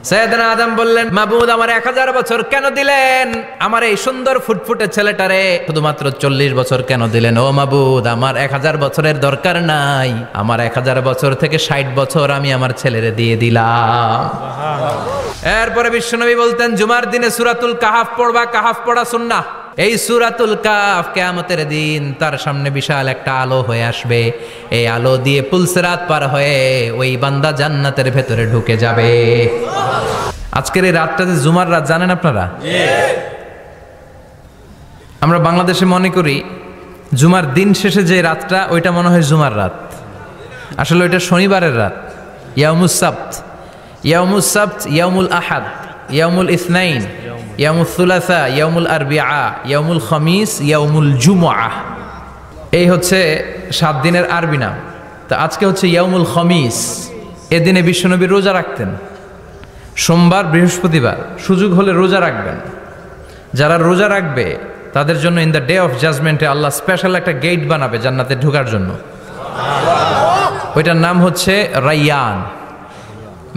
সাইয়েদনা আদম বললেন, মাবুদ আমার 1000 বছর কেন দিলেন? আমার এই সুন্দর ফুটফুটে ছেলেটারে শুধুমাত্র 40 বছর কেন দিলেন? ও মাবুদ, আমার 1000 বছরের দরকার নাই, আমার 1000 বছর থেকে 60 বছর আমি আমার ছেলেরে দিয়ে দিলাম। এরপরে বিশ্বনবী বলতেন, জুমার দিনে সূরাতুল কাহাফ পড়বা, কাহাফ পড়া সুন্নাহ। এই সূরাতুল কাহাফ কিয়ামতের দিন তার সামনে বিশাল একটা আলো হয়ে আসবে, এই আলো দিয়ে পুলসিরাত পার হয়ে ওই বান্দা জান্নাতের ভেতরে ঢুকে যাবে। আজকের এই রাতটা যে জুমার রাত, জানেন আপনারা? আমরা বাংলাদেশে মনে করি জুমার দিন শেষে যে রাতটা, ওইটা মনে হয় জুমার রাত। আসলে ওইটা শনিবারের রাত। ইয়াউমুস সাবত, ইয়াউমুস সাবত, ইয়াউমুল আহাদ, ইয়াউমুল ইসনাইন, ইয়াউমুল সুলাসা, ইয়াউমুল আরবিআ, ইয়াউমুল খামিস, ইয়াউমুল জুমআহ। এই হচ্ছে 7 দিনের আরবি নাম। তো আজকে হচ্ছে ইয়াউমুল খামিস। এদিনে বিশ্বনবী রোজা রাখতেন, সোমবার, বৃহস্পতিবার। সুযোগ হলে রোজা রাখবেন। যারা রোজা রাখবে তাদের জন্য ইন দ্য ডে অফ জাজমেন্টে আল্লাহ স্পেশাল একটা গেট বানাবে জান্নাতে ঢোকার জন্য। ওইটার নাম হচ্ছে রাইয়ান।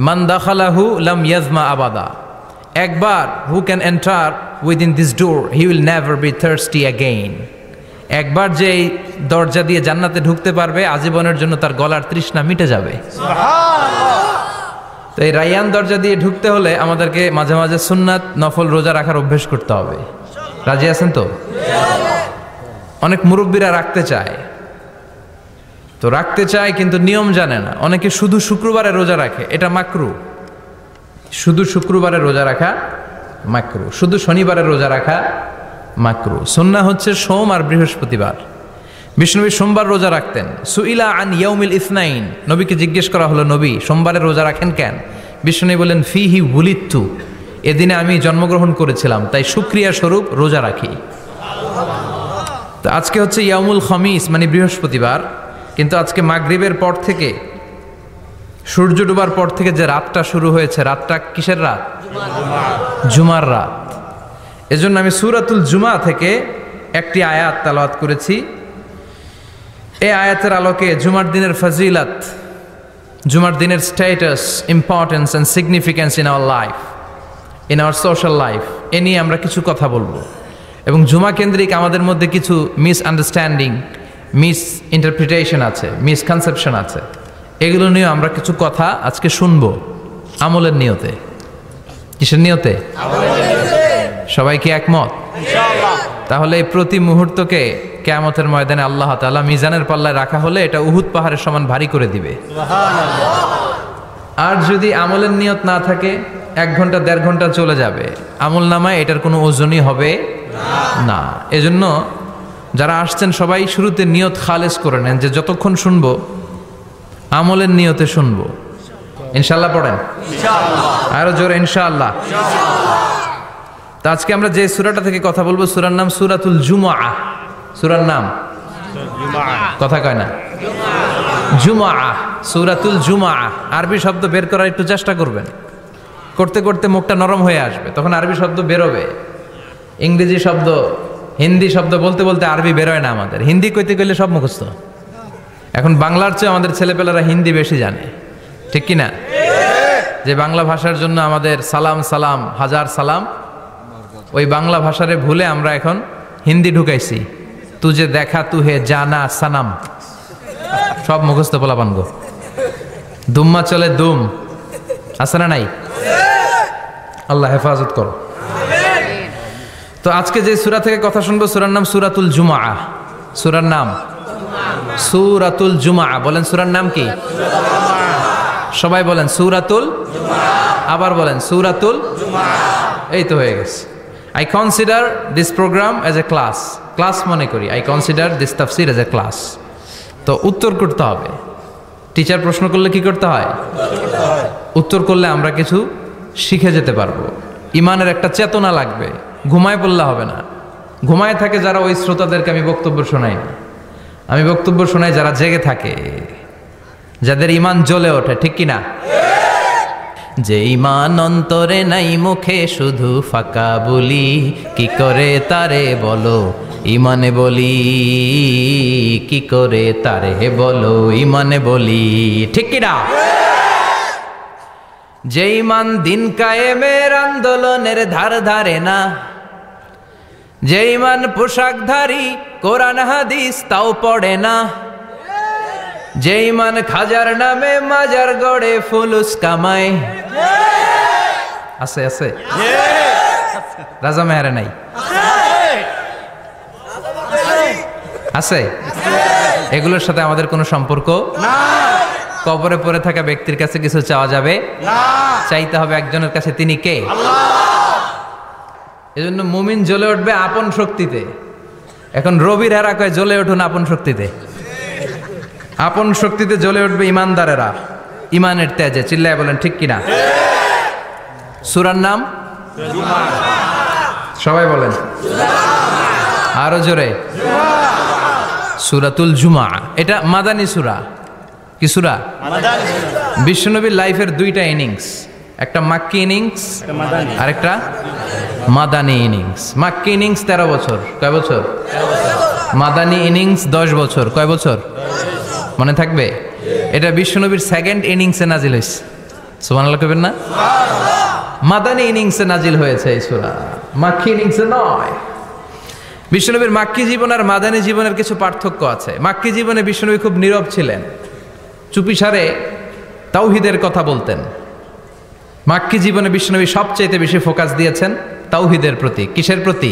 মান দাখালাহু লাম ইয়াজমা আবাদা। একবার who can enter within this door he will never be thirsty again. একবার যে এই দরজা দিয়ে জান্নাতে ঢুকতে পারবে আজীবনের জন্য তার গলার তৃষ্ণা মিটে যাবে। তো এই রাইয়ান দরজা দিয়ে ঢুকতে হলে আমাদেরকে মাঝে মাঝে সুন্নাত নফল রোজা রাখার অভ্যেস করতে হবে। রাজি আছেন তো? অনেক মুরব্বীরা রাখতে চায়, তো রাখতে চায় কিন্তু নিয়ম জানে না। অনেকে শুধু শুক্রবারে রোজা রাখে, এটা মাকরু। শুধু শুক্রবারে রোজা রাখা মাকরু, শুধু শনিবারে রোজা রাখা মাকরু। সুন্নাহ হচ্ছে সোম আর বৃহস্পতিবার। বিষ্ণুনবী সোমবার রোজা রাখতেন। সুইলা আন ইয়াউমিল ইসনাইন, নবীকে জিজ্ঞেস করা হলো, নবী সোমবারে রোজা রাখেন কেন? বিষ্ণুনবী বলেন, ফিহি উলিদতু, এদিনে আমি জন্মগ্রহণ করেছিলাম, তাই শুকরিয়া স্বরূপ রোজা রাখি। তো আজকে হচ্ছে ইয়াউমুল খামিস মানে বৃহস্পতিবার, কিন্তু আজকে মাগরিবের পর থেকে, সূর্য ডুবার পর থেকে যে রাতটা শুরু হয়েছে, রাতটা কিসের রাত? জুমার রাত। এজন্য আমি সূরাতুল জুমা থেকে একটি আয়াত তেলাওয়াত করেছি। এই আয়াতের আলোকে জুমার দিনের ফজিলত, জুমার দিনের status, importance and significance in our life, in our social life, এ নিয়ে আমরা কিছু কথা বলবো। এবং জুমা কেন্দ্রিক আমাদের মধ্যে কিছু মিসআন্ডারস্ট্যান্ডিং, মিস ইন্টারপ্রিটেশন আছে, মিসকনসেপশন আছে। এগুলো নিয়ে আমরা কিছু কথা আজকে শুনবো আমলের নিয়তে। কিসের নিয়তে? সবাই কি একমত? তাহলে এই প্রতি মুহূর্তকে কিয়ামতের ময়দানে আল্লাহ তাআলা মিজানের পাল্লায় রাখা হলে এটা উহুদ পাহাড়ের সমান ভারী করে দিবে। আর যদি আমলের নিয়ত না থাকে, 1 ঘন্টা 1.5 ঘন্টা চলে যাবে, আমল নামায় এটার কোনো ওজনই হবে না। এজন্য যারা আসছেন সবাই শুরুতে নিয়ত খালেস করে নেন যে যতক্ষণ শুনবো আমলের নিয়তে শুনবো। ইনশাআল্লাহ পড়েন, আরো জোরে ইনশাআল্লাহ। তো আজকে আমরা যে সূরাটা থেকে কথা বলবো, সূরার নাম সূরাতুল জুমআহ। সূরার নাম কথা কয় না, জুমআহ, সূরাতুল জুমআহ। আরবি শব্দ বের করার একটু চেষ্টা করবেন, করতে করতে মুখটা নরম হয়ে আসবে, তখন আরবি শব্দ বেরোবে। ইংরেজি শব্দ, হিন্দি শব্দ বলতে বলতে আরবি বেরোয় না আমাদের। হিন্দি কইতে গেলে সব মুখস্থ। এখন বাংলার চেয়ে আমাদের ছেলেপেলেরা হিন্দি বেশি জানে, ঠিক কি না? যে বাংলা ভাষার জন্য আমাদের সালাম সালাম হাজার সালাম, ওই বাংলা ভাষারে ভুলে আমরা এখন হিন্দি ঢুকাইছি। তুজে দেখা তুহে জানা সানাম, সব মুখস্থ পোলাপান গো। দুম্মা চলে দুম, আছে না নাই? আল্লাহ হেফাজত করো। তো আজকে যে সূরা থেকে কথা শুনবো, সূরার নাম সূরাতুল জুমআহ। সূরার নাম সূরাতুল জুমআহ। বলেন সূরার নাম কি? সবাই বলেন সূরাতুল জুমআহ। আবার বলেন সূরাতুল জুমআহ। এই তো হয়ে গেছে। I consider this program as a class. Class মনে করি। I consider this tafsir as a class. তো উত্তর করতে হবে। টিচার প্রশ্ন করলে কি করতে হয়? উত্তর করলে আমরা কিছু শিখে যেতে পারবো। ইমানের একটা চেতনা লাগবে, ঘুমায় পড়লে হবে না। ঘুমায় থাকে যারা, ওই শ্রোতাদেরকে আমি বক্তব্য শোনাই না। আমি বক্তব্য শোনাই যারা জেগে থাকে, যাদের ইমান জ্বলে ওঠে, ঠিক কি না? যে ইমান অন্তরে নাই, মুখে শুধু ফাঁকা বলি, কি করে তারে বলো ইমানে বলি, কি করে তারে বলো ইমানে বলি, ঠিক কি না? যে ইমান দিন কায়েমের আন্দোলনের ধার ধারে না, যে ইমান পোশাকধারী কোরআন হাদিস তাও পড়ে না, যে ইমান খাজার নামে মাজার গড়ে ফুলুস কামায়। আছে আছে রাজা মেহারে নাই আছে? এগুলোর সাথে আমাদের কোনো সম্পর্ক না। কবরে পড়ে থাকা ব্যক্তির কাছে কিছু চাওয়া যাবে না, চাইতে হবে একজনের কাছে, তিনি কে? আল্লাহ। এজন্য মুমিন জ্বলে উঠবে আপন শক্তিতে। এখন রবির হেরা কয় জ্বলে উঠুন আপন শক্তিতে। আপন শক্তিতে জ্বলে উঠবে ইমানদারেরা ইমানের তেজে। চিল্লায় বলেন ঠিক কিনা? সূরার নাম সবাই বলেন আরো জোরে, সূরাতুল জুমা। এটা মাদানী সূরা। কি সূরা? বিশ্বনবীর লাইফের দুইটা ইনিংস, একটা মাক্কি ইনিংস আর একটা মাদানী ইনিংস। মাক্কি ইনিংস 13 বছর। কয় বছর? মাদানী ইনিংস 10 বছর। কয় বছর মনে থাকবে? এটা বিশ্বনবীর সেকেন্ড ইনিংসে নাজিল হয়েছে। সুবহানাল্লাহ কইবেন না? মাদানী ইনিংসে নাজিল হয়েছে এই সূরা, মাক্কি ইনিংসে নয়। বিশ্বনবীর মাক্কি জীবন আর মাদানী জীবনের কিছু পার্থক্য আছে। মাক্কি জীবনে বিশ্বনবী খুব নীরব ছিলেন, চুপিসারে তাওহীদের কথা বলতেন। মাক্কি জীবনে বিশ্বনবী সবচেয়ে বেশি ফোকাস দিয়েছেন তাওহীদের প্রতি। কিসের প্রতি?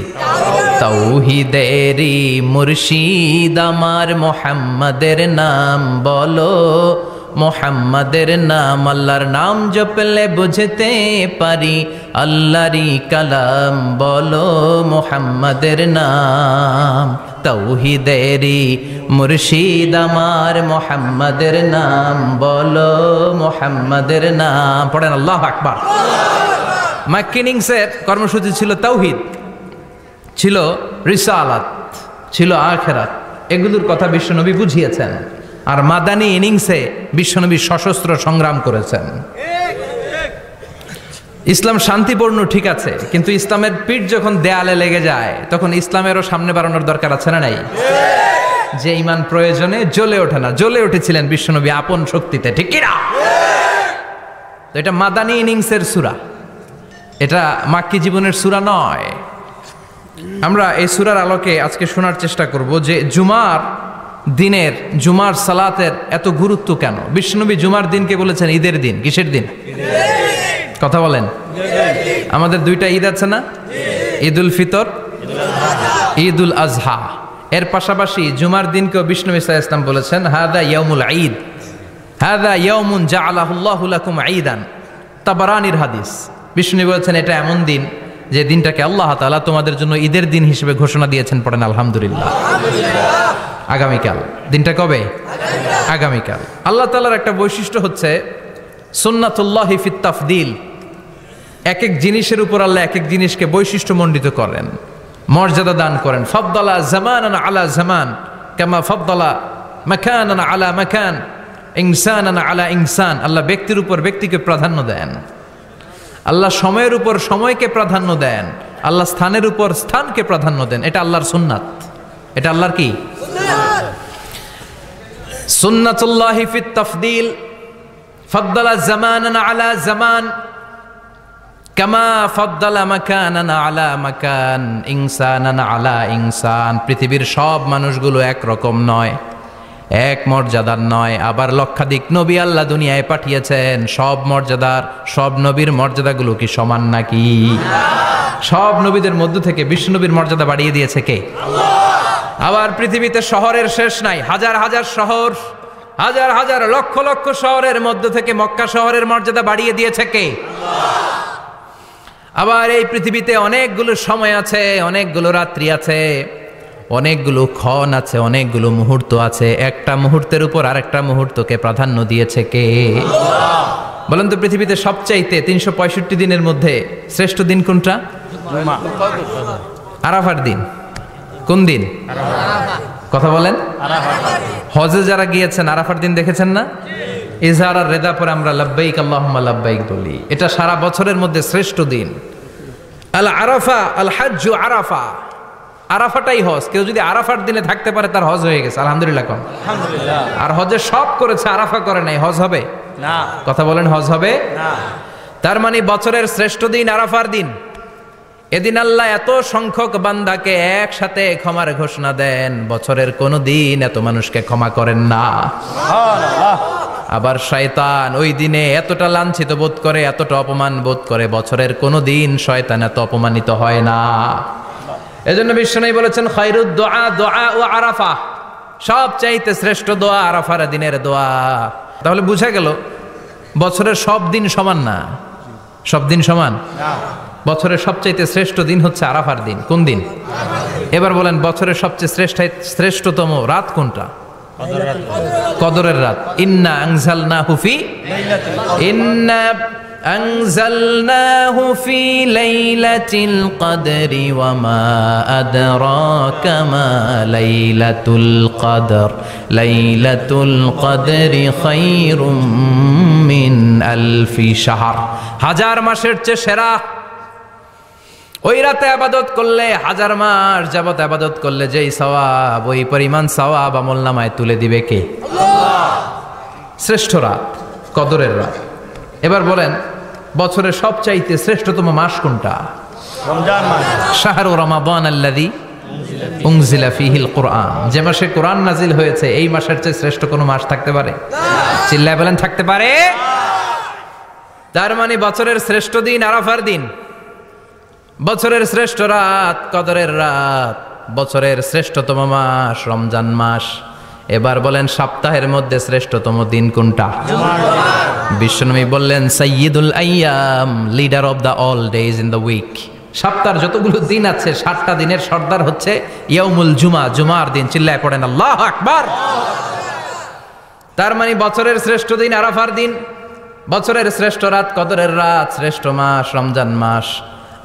তাওহীদেরই মুর্শিদ আমার মুহাম্মাদের নাম বলো, মুহাম্মাদের নাম আল্লাহর নাম জপলে বুঝতে পারি, আল্লাহরই কালাম বলো মুহাম্মাদের নাম। তাওহীদেরই মুর্শিদ আমার মুহাম্মাদের নাম বলো, মুহাম্মাদের নাম। পড়েন আল্লাহু আকবার। মাক্কি ইনিংসের কর্মসূচি ছিল তাওহীদ, ছিল রিসালাত, ছিল আখিরাত। এগুলোর কথা বিশ্বনবী বুঝিয়েছেন। আর মাদানী ইনিংসে বিশ্বনবী সশস্ত্র সংগ্রাম করেছেন। ইসলাম শান্তিপূর্ণ ঠিক আছে, কিন্তু ইসলামের পিঠ যখন দেয়ালে লেগে যায় তখন ইসলামেরও সামনে বাড়ানোর দরকার আছে না নাই? যে ইমান প্রয়োজনে জ্বলে ওঠে না, জ্বলে উঠেছিলেন বিশ্বনবী আপন শক্তিতে। ঠিক কিনা? তো এটা মাদানী ইনিংসের সূরা, এটা মাক্কি জীবনের সূরা নয়। আমরা এই সূরার আলোকে আজকে শোনার চেষ্টা করব যে জুমার দিনের, জুমার সালাতের এত গুরুত্ব কেন। বিশ্বনবী জুমার দিনকে বলেছেন ঈদের দিন। কিসের দিন? কথা বলেন। আমাদের দুইটা ঈদ আছে না? ঈদুল ফিতর, ঈদুল আজহা। এর পাশাপাশি জুমার দিনকেও বিশ্বনবী সাল্লাল্লাহু আলাইহি ওয়াসাল্লাম বলেছেন হাদা ইয়াউমুল ঈদ, হাদা ইয়াউমুন জাআলাহুল্লাহু লাকুম ঈদান। তাবারানির হাদিস। বিশ্বনবী বলেছেন এটা এমন দিন যে দিনটাকে আল্লাহ তাআলা তোমাদের জন্য ঈদের দিন হিসেবে ঘোষণা দিয়েছেন। পড়েন আলহামদুলিল্লাহ। আগামীকাল। দিনটা কবে? আগামীকাল। আল্লাহ তাআলার একটা বৈশিষ্ট্য হচ্ছে সুন্নাতুল্লাহি ফিত তাফদিল। এক এক জিনিসের উপর আল্লাহ এক এক জিনিসকে বৈশিষ্ট্যমণ্ডিত করেন, মর্যাদা দান করেন। ফাদ্দালা জামানান আলা জামান কামা ফাদ্দালা মাকানান আলা মাকান, ইনসানান আলা ইনসান। আল্লাহ ব্যক্তির উপর ব্যক্তিকে প্রাধান্য দেন, আল্লাহ সময়ের উপর সময়কে প্রাধান্য দেন, আল্লাহ স্থানের উপর স্থানকে প্রাধান্য দেন। এটা আল্লাহর সুন্নাত। এটা আল্লাহর কি? সুন্নাতুল্লাহি ফিত তাফদিল। ফাদ্দালা জামানান আলা জামান কামা ফাদ্দালা মাকানান আলা মাকান, ইনসানান আলা ইনসান। পৃথিবীর সব মানুষগুলো একরকম নয়, এক মর্যাদার নয়। আবার লক্ষাধিক নবী আল্লাহ দুনিয়ায় পাঠিয়েছেন। সব মর্যাদার, সব নবীর মর্যাদাগুলো কি সমান নাকি? সব নবীদের মধ্য থেকে বিশ্বনবীর মর্যাদা বাড়িয়ে দিয়েছে কে? আল্লাহ। আবার পৃথিবীতে শহরের শেষ নাই। হাজার হাজার শহর, হাজার হাজার লক্ষ লক্ষ শহরের মধ্য থেকে মক্কা শহরের মর্যাদা বাড়িয়ে দিয়েছে কে? আল্লাহ। আবার এই পৃথিবীতে অনেকগুলো সময় আছে, অনেকগুলো রাত্রি আছে, অনেকগুলো ক্ষণ আছে, অনেকগুলো মুহূর্ত আছে। একটা মুহূর্তের উপর আরেকটা মুহূর্তকে প্রাধান্য দিয়েছে কে? আল্লাহ। বলেন তো পৃথিবীতে সবচাইতে 365 দিনের মধ্যে শ্রেষ্ঠ দিন কোনটা? আরাফার দিন। কোন দিন? কথা বলেন। হজে যারা গিয়েছেন আরাফার দিন দেখেছেন না? ইজহার আর রেদা পরে আমরা লাব্বাইক আল্লাহুম্মা লাব্বাইক বলি। এটা সারা বছরের মধ্যে শ্রেষ্ঠ দিন। আল আরাফা আল হাজ্জু আরাফা। আরাফাটাই হজ। কেউ যদি আরাফার দিনে থাকতে পারে তার হজ হয়ে গেছে। আলহামদুলিল্লাহ কোন? আলহামদুলিল্লাহ। আর হজে সব করেছে, আরাফা করে নাই, হজ হবে না। কথা বলেন, হজ হবে না। তার মানে বছরের শ্রেষ্ঠ দিন আরাফার দিন। এদিন আল্লাহ এত সংখ্যক বান্দাকে একসাথে ক্ষমার ঘোষণা দেন, বছরের কোনো দিন এত মানুষকে ক্ষমা করেন না। আবার শয়তান ওই দিনে এতটা লাঞ্ছিত বোধ করে, এতটা অপমান বোধ করে, বছরের কোনো দিন শয়তান এত অপমানিত হয় না। এজন্য বিশ্বনবী বলেছেন খায়রুদ দুআ দুআ ও আরাফা, সবচাইতে শ্রেষ্ঠ দোয়া আরাফার দিনের দোয়া। তাহলে বুঝা গেল বছরের সব দিন সমান না। সব দিন সমান না। বছরের সবচাইতে শ্রেষ্ঠ দিন হচ্ছে আরাফার দিন। কোন দিন? এবার বলেন বছরের সবচেয়ে শ্রেষ্ঠতম রাত কোনটা? কদরের রাত। ইন্না আনজালনাহু ফি লাইলাতিল কদরি ওয়া মা আদরাকা মা লাইলাতুল কদর লাইলাতুল কদরি খায়রুম মিন আলফি শাহর। হাজার মাসের চেয়ে সেরা। ওই রাতে ইবাদত করলে, হাজার মাস যাবত ইবাদত করলে যেই সওয়াব, ওই পরিমাণ সওয়াব আমলনামায় তুলে দিবে কে? আল্লাহ। শ্রেষ্ঠ রাত কদরের রাত। এবার বলেন বছরের সবচাইতে শ্রেষ্ঠতম মাস কোনটা? রমজান মাস। শাহরু রমাদান আল্লাযী উনজিলা ফীহিল কুরআন। যে মাসে কোরআন নাজিল হয়েছে, এই মাসের চেয়ে শ্রেষ্ঠ কোনো মাস থাকতে পারে? চিল্লায় বলেন থাকতে পারে? তার মানে বছরের শ্রেষ্ঠ দিন আরাফার দিন, বছরের শ্রেষ্ঠ রাত কদরের রাত, বছরের শ্রেষ্ঠতম মাস রমজান মাস। এবার বলেন সপ্তাহের মধ্যে শ্রেষ্ঠতম দিন কোনটা? বিশ্বনবী বললেন সাইয়্যিদুল আইয়াম, leader of the all days in the week. সপ্তাহের যতগুলো দিন আছে 7টা দিনের সর্দার হচ্ছে ইয়াউমুল জুমা, জুমার দিন। চিল্লায় পড়েন আল্লাহু আকবার। তার মানে বছরের শ্রেষ্ঠ দিন আরাফার দিন, বছরের শ্রেষ্ঠ রাত কদরের রাত, শ্রেষ্ঠ মাস রমজান মাস,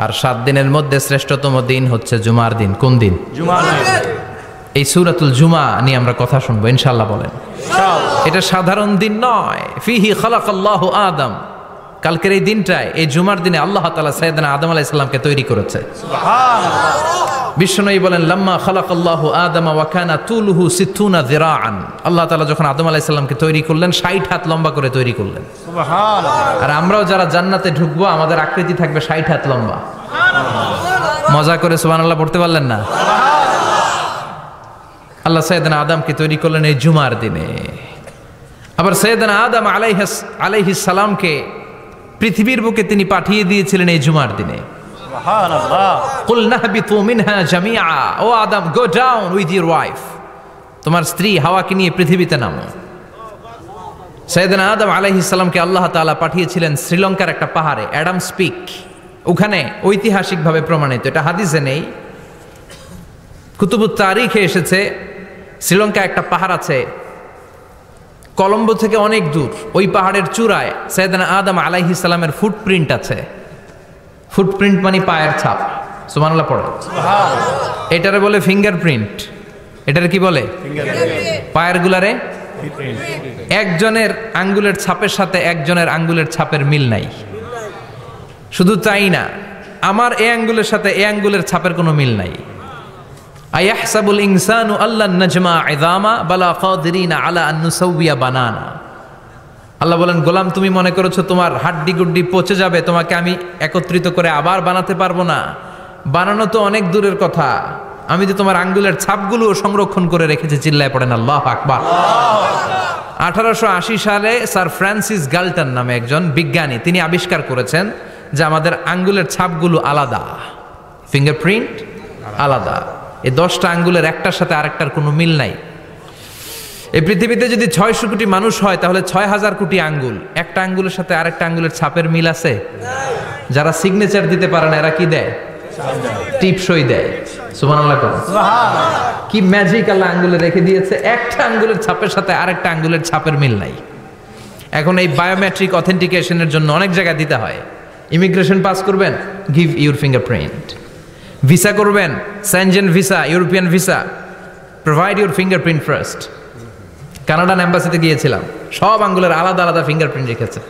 আর 7 দিনের মধ্যে শ্রেষ্ঠতম দিন হচ্ছে জুমার দিন। কোন দিন? জুমার দিন। এই সূরাতুল জুমা নিয়ে আমরা কথা শুনবো ইনশাআল্লাহ। বলেন এটা সাধারণ দিন নয়। ফিহি খালাকাল্লাহু আদম। কালকের এই দিনটায়, এই জুমার দিনে আল্লাহ তাআলা সাইয়েদনা আদম আলাইহিস সালামকে তৈরি করেছে। সুবহানাল্লাহ। বিশ্বনবী বলেন লাম্মা খালাকাল্লাহু আদম ওয়া কানা তুলুহু 60 যিরাআন। আল্লাহ তাআলা যখন আদম আলাইহিস সালামকে তৈরি করলেন 60 হাত লম্বা করে তৈরি করলেন। সুবহানাল্লাহ। আর আমরাও যারা জান্নাতে ঢুকবো আমাদের আকৃতি থাকবে 60 হাত লম্বা। মজা করে সুবহানাল্লাহ পড়তে পারলেন না? আল্লাহ সাইয়েদনা আদমকে তৈরি করলেন এই জুমার দিনে। আবার সাইয়েদনা আদম আলাইহিস সালামকে পৃথিবীর বুকে তিনি পাঠিয়ে দিয়েছিলেন এই জুমার দিনে। সুবহানাল্লাহ। কুল নাহবিতু মিনহা জামিআ। O Adam, go down with your wife. তোমার স্ত্রী হাওয়াকে নিয়ে পৃথিবীতে নামো। সাইয়েদনা আদম আলাইহিস সালামকে আল্লাহ তাআলা পাঠিয়েছিলেন শ্রীলঙ্কার একটা পাহাড়ে, অ্যাডামস পিক। ওখানে ঐতিহাসিকভাবে প্রমাণিত, এটা হাদিসে নেই, কুতুবুত তারিখে এসেছে। শ্রীলঙ্কা একটা পাহাড় আছে, কলম্বো থেকে অনেক দূর। ওই পাহাড়ের চূড়ায় সাইয়েদনা আদম আলাইহিস সালামের ফুটপ্রিন্ট আছে। ফুটপ্রিন্ট মানে পায়ের ছাপ। সুবহানাল্লাহ পড়ে। সুবহানাল্লাহ। এটারে বলে ফিঙ্গারপ্রিন্ট। এটারে কি বলে? পায়ের গুলারে একজনের আঙ্গুলের ছাপের সাথে একজনের আঙ্গুলের ছাপের মিল নাই। শুধু তাই না, আমার এই আঙ্গুলের সাথে এই আঙ্গুলের ছাপের কোনো মিল নাই। আয়াহসাবুল ইনসানু আল্লান নাজমা ইযামা বালা কাদিরিনা আলা আন নুসাউবিয়া বানানা। আল্লাহ বলেন গোলাম, তুমি মনে করেছো তোমার হাড্ডি গুড্ডি পচে যাবে, তোমাকে আমি একত্রিত করে আবার বানাতে পারবো না? বানানো তো অনেক দূরের কথা, আমি তো তোমার আঙ্গুলের ছাপগুলো সংরক্ষণ করে রেখেছি। চিল্লায় পড়েন আল্লাহু আকবার। 1880 সালে স্যার ফ্রান্সিস গাল্টন নামে একজন বিজ্ঞানী, তিনি আবিষ্কার করেছেন যে আমাদের আঙ্গুলের ছাপগুলো আলাদা, ফিঙ্গারপ্রিন্ট আলাদা। এই 10টা আঙ্গুলের একটার সাথে আরেকটার কোনো মিল নাই। এই পৃথিবীতে যদি 600 কোটি মানুষ হয় তাহলে 6000 কোটি আঙ্গুল, একটা আঙ্গুলের সাথে আরেকটা আঙ্গুলের ছাপের মিল আছে? যারা সিগনেচার দিতে পারে না এরা কি দেয়? টিপসই দেয়। সুবহানাল্লাহ। কি ম্যাজিক আল্লাহ আঙ্গুলে রেখে দিয়েছে, একটা আঙ্গুলের ছাপের সাথে আরেকটা আঙ্গুলের ছাপের মিল নাই। এখন এই বায়োমেট্রিক অথেন্টিকেশনের জন্য অনেক জায়গায় দিতে হয়। ইমিগ্রেশন পাস করবেন, গিভ ইউর ফিঙ্গারপ্রিন্ট। ভিসা করবেন, Schengen visa, European visa, provide your fingerprint first. Canadian এম্বাসিতে গিয়েছিলাম, সব আঙ্গুলের আলাদা আলাদা ফিঙ্গারপ্রিন্ট রেখেছে।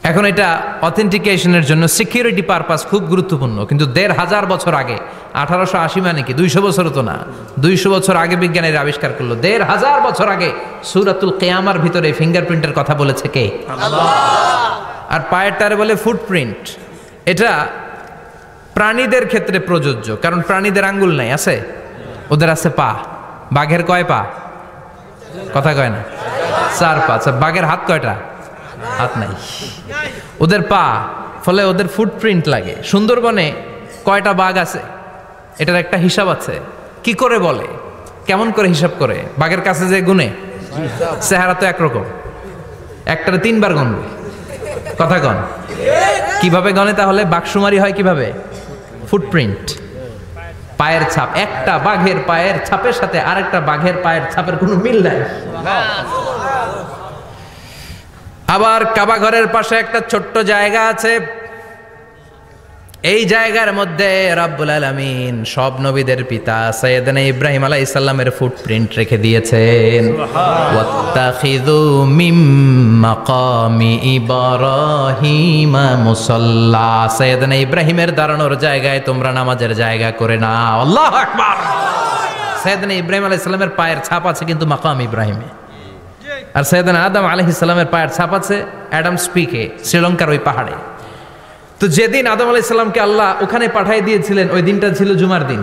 এখন এটা অথেন্টিকেশনের জন্য সিকিউরিটি পারপাস খুব গুরুত্বপূর্ণ, কিন্তু ১৫০০ বছর আগে, 1880 মানে কি 200 বছরও তো না, 200 বছর আগে বিজ্ঞানীরা আবিষ্কার করলো। ১৫০০ বছর আগে সূরাতুল কিয়ামার ভিতরে ফিঙ্গারপ্রিন্টের কথা বলেছে কে? আল্লাহ। আর পায়েরটারে বলে ফুটপ্রিন্ট। এটা প্রাণীদের ক্ষেত্রে প্রযোজ্য, কারণ প্রাণীদের আঙ্গুল নাই, আছে? ওদের আছে পা। বাঘের কয় পা? কথা কয় না, 4 পা। বাঘের হাত কয়টা? হাত নাই, ওদের পা, ফলে ওদের ফুটপ্রিন্ট লাগে। সুন্দরবনে কয়টা বাঘ আছে এটার একটা হিসাব আছে। কি করে বলে, কেমন করে হিসাব করে? বাঘের কাছে যে গুনে, চেহারা তো একরকম, একটারে 3 বার গুনবে। কথা কন, কিভাবে গনে তাহলে? বাঘসুমারি হয় কিভাবে? ফুটপ্রিন্ট, পায়ের ছাপ। একটা বাঘের পায়ের ছাপের সাথে আরেকটা বাঘের পায়ের ছাপের কোনো মিল নাই। আবার কাবা ঘরের পাশে একটা ছোট্ট জায়গা আছে, এই জায়গার মধ্যে রাব্বুল আলামিন সব নবীদের পিতা সাইয়েদনা ইব্রাহিম আলাইহিস সালামের ফুটপ্রিন্ট রেখে দিয়েছেন। ওয়াত্তাখিযু মিম মাকামি ইব্রাহিম মুসাল্লা, সাইয়েদনা ইব্রাহিমের দাঁড়ানোর জায়গায় তোমরা নামাজের জায়গা করে নাও। আল্লাহু আকবার। সাইয়েদনা ইব্রাহিম আলাইহিস সালামের পায়ের ছাপ আছে কিন্তু মাকাম ইব্রাহিমে, আর সাইয়েদনা আদম আলাইহিস সালামের পায়ের ছাপ আছে অ্যাডামস পিকে, শ্রীলঙ্কার ওই পাহাড়ে। তো যেদিন আদম আলাইহিস সালামকে আল্লাহ ওখানে পাঠিয়ে দিয়েছিলেন, ওই দিনটা ছিল জুমার দিন।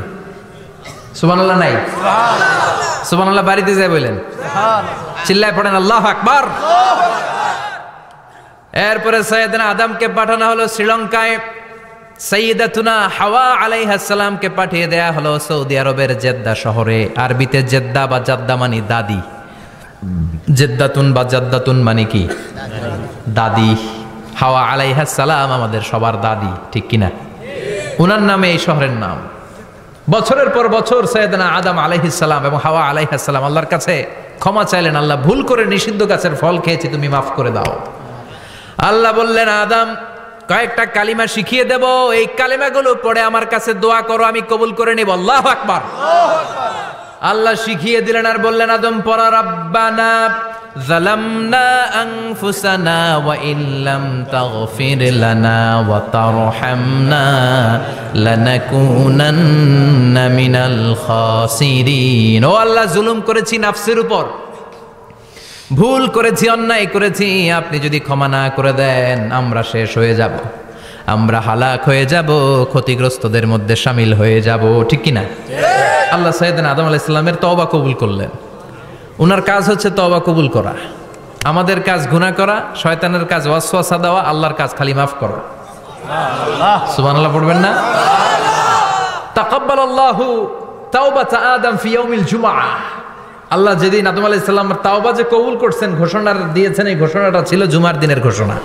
সুবহানাল্লাহ নাই? সুবহানাল্লাহ বাড়িতে যায় বলেন, চিল্লায় পড়েন আল্লাহু আকবার। এরপরে সাইয়েদনা আদমকে পাঠানো হলো শ্রীলঙ্কায়, সাইয়্যিদাতুনা হাওয়া আলাইহিস সালামকে পাঠিয়ে দেয়া হলো সৌদি আরবের জেদ্দা শহরে। আরবিতে জেদ্দা বা জাদ্দা মানে দাদি, জেদ্দাতুন বা জাদ্দাতুন মানে কি? দাদি। হাওয়া আলাইহিস সালাম আমাদের সবার দাদি, ঠিক কিনা? ওনার নামে এই শহরের নাম। বছরের পর বছর সাইয়েদনা আদম আলাইহিস সালাম এবং হাওয়া আলাইহিস সালাম আল্লাহর কাছে ক্ষমা চাইলেন, আল্লাহ ভুল করে নিষিদ্ধ গাছের ফল খেয়েছি, তুমি মাফ করে দাও। আল্লাহ বললেন, আদম কয়েকটা কালিমা শিখিয়ে দেব, এই কালিমাগুলো পড়ে আমার কাছে দোয়া করো, আমি কবুল করে নিব। আল্লাহু আকবার। আল্লাহ শিখিয়ে দিলেন আর বললেন, আদম পড়া, রাব্বানা যালামনা আনফুসানা ওয়া ইল্লাম তাগফির লানা ওয়া তারহামনা লানাকুনান্না মিনাল খাসিরিন। ও আল্লাহ, জুলুম করেছি নাফসের উপর, ভুল করেছি, অন্যায় করেছি, আপনি যদি ক্ষমা না করে দেন আমরা শেষ হয়ে যাব, আমরা হালাক হয়ে যাব, ক্ষতিগ্রস্তদের মধ্যে শামিল হয়ে যাব, ঠিক কিনা? আল্লাহ সাইয়েদনা আদম আলাইহিস সালামের তওবা কবুল করলেন। ওনার কাজ হচ্ছে তওবা কবুল করা, আমাদের কাজ গুনাহ করা, শয়তানের কাজ ওয়াসওয়াসা দেওয়া, আল্লাহর কাজ খালি মাফ করা। সুবহানাল্লাহ পড়বেন না? তাকাব্বালাল্লাহু তাওবাতা আদম ফি ইয়াউমিল জুমআহ। আল্লাহ যেদিন আদম আলাইহিস সালামের তাওবা যে কবুল করছেন, ঘোষণা দিয়েছেন, এই ঘোষণাটা ছিল জুমার দিনের ঘোষণা।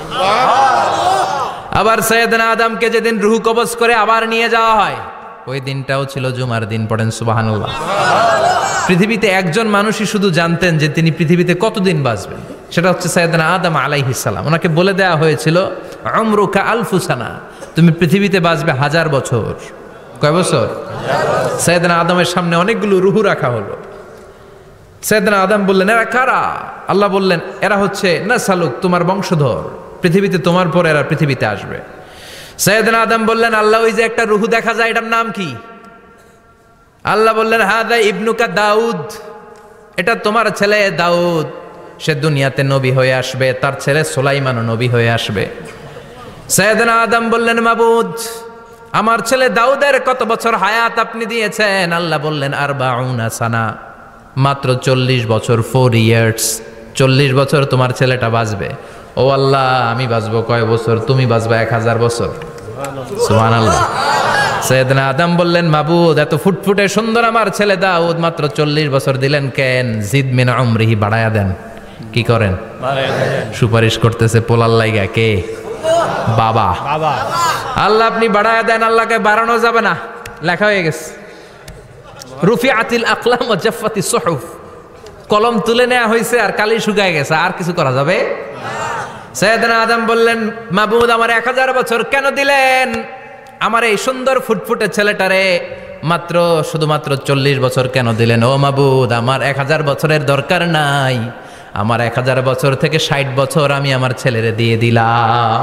আবার সাইয়েদনা আদমকে যেদিন রূহ কবজ করে আবার নিয়ে যাওয়া হয়, ওই দিনটাও ছিল জুমার দিন। পড়েন সুবহানাল্লাহ। পৃথিবীতে একজন মানুষই শুধু জানতেন যে তিনি পৃথিবীতে কতদিন বাঁচবেন, সেটা হচ্ছে সাইয়েদনা আদম আলাইহিস সালাম। ওনাকে বলে দেওয়া হয়েছিল, উমরুকা আলফু সানা, তুমি পৃথিবীতে বাঁচবে 1000 বছর। কয় বছর? সাইয়েদনা আদমের সামনে অনেকগুলো রূহ রাখা হলো। সাইয়েদনা আদম বললেন, এরা কারা? আল্লাহ বললেন, এরা হচ্ছে নাসালুক, তোমার বংশধর, পৃথিবীতে তোমার পর এরা পৃথিবীতে আসবে। সাইয়েদনা আদম বললেন, আল্লাহ ওই যে একটা রূহ দেখা যায়, এটার নাম কি? আল্লাহ বললেন, হাদা ইবনুকা দাউদ, এটা তোমার ছেলে দাউদ, সে দুনিয়াতে নবী হয়ে আসবে, তার ছেলে সুলাইমানও নবী হয়ে আসবে। সাইয়েদনা আদম বললেন, মাবুদ আমার ছেলে দাউদের কত বছর হায়াত আপনি দিয়েছেন? আল্লাহ বললেন, 40 সানা, মাত্র 40 বছর, 4 ইয়ার্স, 40 বছর তোমার ছেলেটা বাঁচবে। ও আল্লাহ, আমি বাঁচবো কয় বছর? তুমি বাঁচবা 1000 বছর। সুবহানাল্লাহ। সাইয়েদনা আদম বললেন, মাবুদ এত ফুটফুটে সুন্দর আমার ছেলে দাউদ মাত্র 40 বছর দিলেন কেন? জিদ মিন উমরিহি, বাড়ায়া দেন। কি করেন? সুপারিশ করতেছে পোলার লাইগা। কে? বাবা। আল্লাহ আপনি বাড়ায়া দেন। আল্লাহকে বাড়ানো যাবে না, লেখা হয়ে গেছে। রুফিআতিল আকলাম ওয়া জাফফাতিস সুহুফ, কলম তুলে নেওয়া হয়েছে আর কালি শুকায় গেছে, আর কিছু করা যাবে? সাইয়েদনা আদম বললেন, মাবুদ আমার 1000 বছর কেন দিলেন? আমার এই সুন্দর ফুটফুটে ছেলেটারে শুধুমাত্র 40 বছর কেন দিলেন? ও মাবুদ, আমার 1000 বছরের দরকার নাই, আমার 1000 বছর থেকে 60 বছর আমি আমার ছেলেরে দিয়ে দিলাম।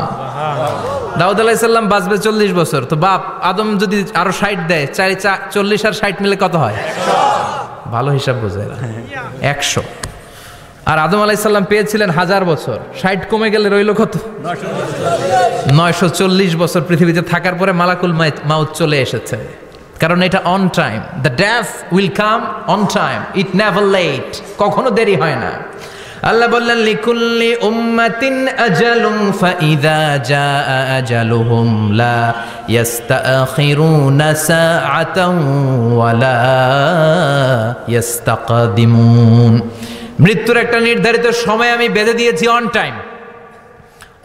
দাউদ আলাইহিস সালাম বাঁচবে 40 বছর, তো বাপ আদম যদি আরো 60 দেয়, 40 আর 60 মিলে কত হয়? 100। ভালো হিসাব বোঝে 100। আর আদম আলাইহিস সালাম পেয়েছিলেন 1000 বছর, 60 কমে গেলে রইল কত? 940 বছর পৃথিবীতে থাকার পরে মালাকুল মাউত চলে এসেছে, কারণ এটা on time. The death will come on time, it never late, কখনো দেরি হয় না। আল্লাহ বললেন লিকুল্লি উম্মাতিন আজালুন ফাইযা জাআ আজালুহুম লা ইস্তাখিরুনা সাআতান ওয়ালা ইস্তাকদিমুন। মৃত্যুর একটা নির্ধারিত সময় আমি বেঁধে দিয়েছি, অন টাইম।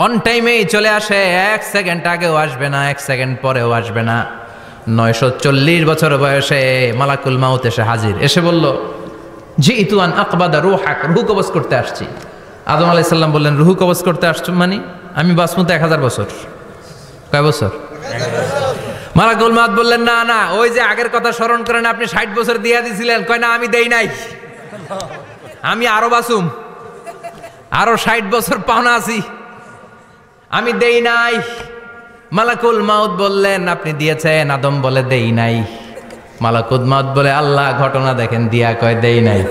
অন টাইমেই চলে আসে, 1 সেকেন্ড আগেও আসবে না, 1 সেকেন্ড পরেও আসবে না। 940 বছর বয়সে মালাকুল মাউত এসে হাজির, এসে বলল জিতু আন আকবাদা রূহাক, রূহ কবজ করতে আসছি। আদম আলাইহিস সালাম বললেন রূহ কবজ করতে আসছো মানে? আমি বাঁচবো তো 1000 বছর। কয় বছর? মালাকুল মাউত বললেন না না, ওই যে আগের কথা স্মরণ করেন, আপনি 60 বছর দিয়ে দিয়েছিলেন। কয় না, আমি দেই নাই, আমি আরো বাঁচুম, আরো 60 বছর পাওনা আছি, আমি দেই নাই। মালাকুল মাউত বললেন আপনি দিয়েছেন। আদম বলে দেই নাই। মালাকুল মাউত বলে আল্লাহ ঘটনা দেখেন, দিয়া কয় দেই নাই।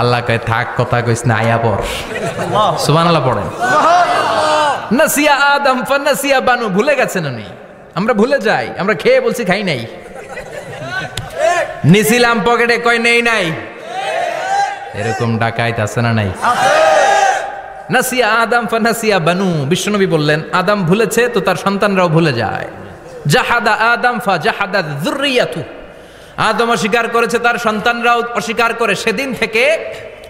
আল্লাহ কয় থাক, কথা কইস না, আয়া পড়। সুবহানাল্লাহ পড়েন। নাসিয়া আদম ফানাসিয়া বানু, ভুলে গেছেন উনি। আমরা ভুলে যাই, আমরা খেয়ে বলছি খাই নাই, নিছিলাম পকেটে, কয় নেই নাই। এরকম ডাকাইত আছে না নাই? নাসিয়া আদম ফানাসিয়া বানু। বিশ্বনবী বললেন আদম ভুলেছে তো তার সন্তানরাও ভুলে যায়। জাহাদা আদম ফাজাহাদা যুররিয়াতু, আদম অস্বীকার করেছে, তার সন্তানরাও অস্বীকার করে। সেদিন থেকে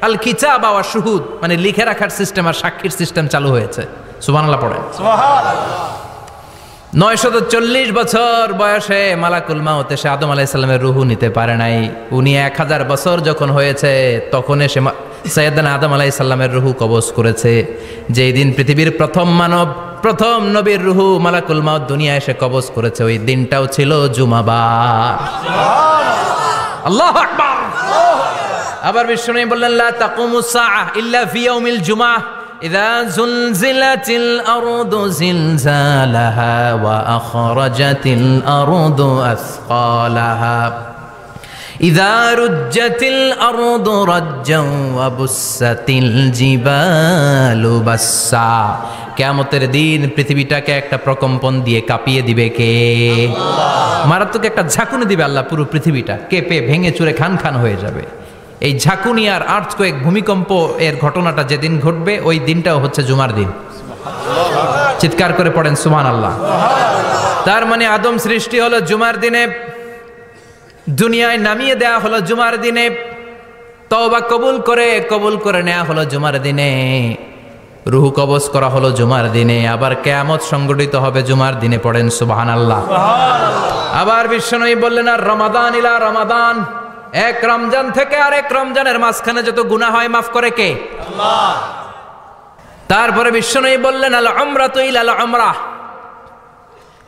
আল কিতাব ওয়া শুহুদ, মানে লিখে রাখার সিস্টেম আর সাক্ষীর সিস্টেম চালু হয়েছে। সুবহানাল্লাহ পড়েন। সুবহানাল্লাহ। 940 বছর বয়সে মালাকুল মাউত এসে আদম আলাইহিস সালামের রূহ নিতে পারে নাই। উনি 1000 বছর যখন হয়েছে তখন এসে সাইয়েদনা আদম আলাইহিস সালামের রূহ কবজ করেছে। যেই দিন পৃথিবীর প্রথম মানব, প্রথম নবীর রূহ মালাকুল মাউত দুনিয়া এসে কবজ করেছে, ওই দিনটাও ছিল জুমাবার। আল্লাহু আকবার। আবার বিশ্বনবী বললেন লা তাকুমুস সাআহ ইল্লা ফি ইয়াউমিল জুমআহ ইযা যুলজিলাতিল আরদু জিলজালাহা ওয়া আখরাজাতিল আরদু আসকালাহা ইযা রুজ্জাতিল আরদু রাজ্জান ওয়া বুসাতিল জিবালু বাসসা। কিয়ামতের দিন পৃথিবীটাকে একটা প্রকম্পন দিয়ে কাঁপিয়ে দিবে কে? আল্লাহ। মারাত্মক একটা ঝাঁকুনি দিবে আল্লাহ, পুরো পৃথিবীটা কেঁপে ভেঙে চুরে খান খান হয়ে যাবে। এই ঝাঁকুনি আর আর্থকোয়েক, ভূমিকম্প এর ঘটনাটা যেদিন ঘটবে ওই দিনটাও হচ্ছে জুমার দিন। চিৎকার করে পড়েন সুবহানাল্লাহ। তার মানে আদম সৃষ্টি হলো জুমার দিনে, দুনিয়ায় নামিয়ে দেয়া হলো জুমার দিনে, তওবা কবুল করে নেওয়া হলো জুমার দিনে, রূহ কবজ করা হলো জুমার দিনে, আবার কিয়ামত সংগঠিত হবে জুমার দিনে। পড়েন সুবহানাল্লাহ। আবার বিশ্বনবী বললেন আর রমাদান ইলা রমাদান, এক রমজান থেকে আরেক রমজানের মাঝখানে যত গুনাহ হয় মাফ করে কে? আল্লাহ। তারপরে বিশ্বনবী বললেন আল উমরাতু ইলাল উমরাহ,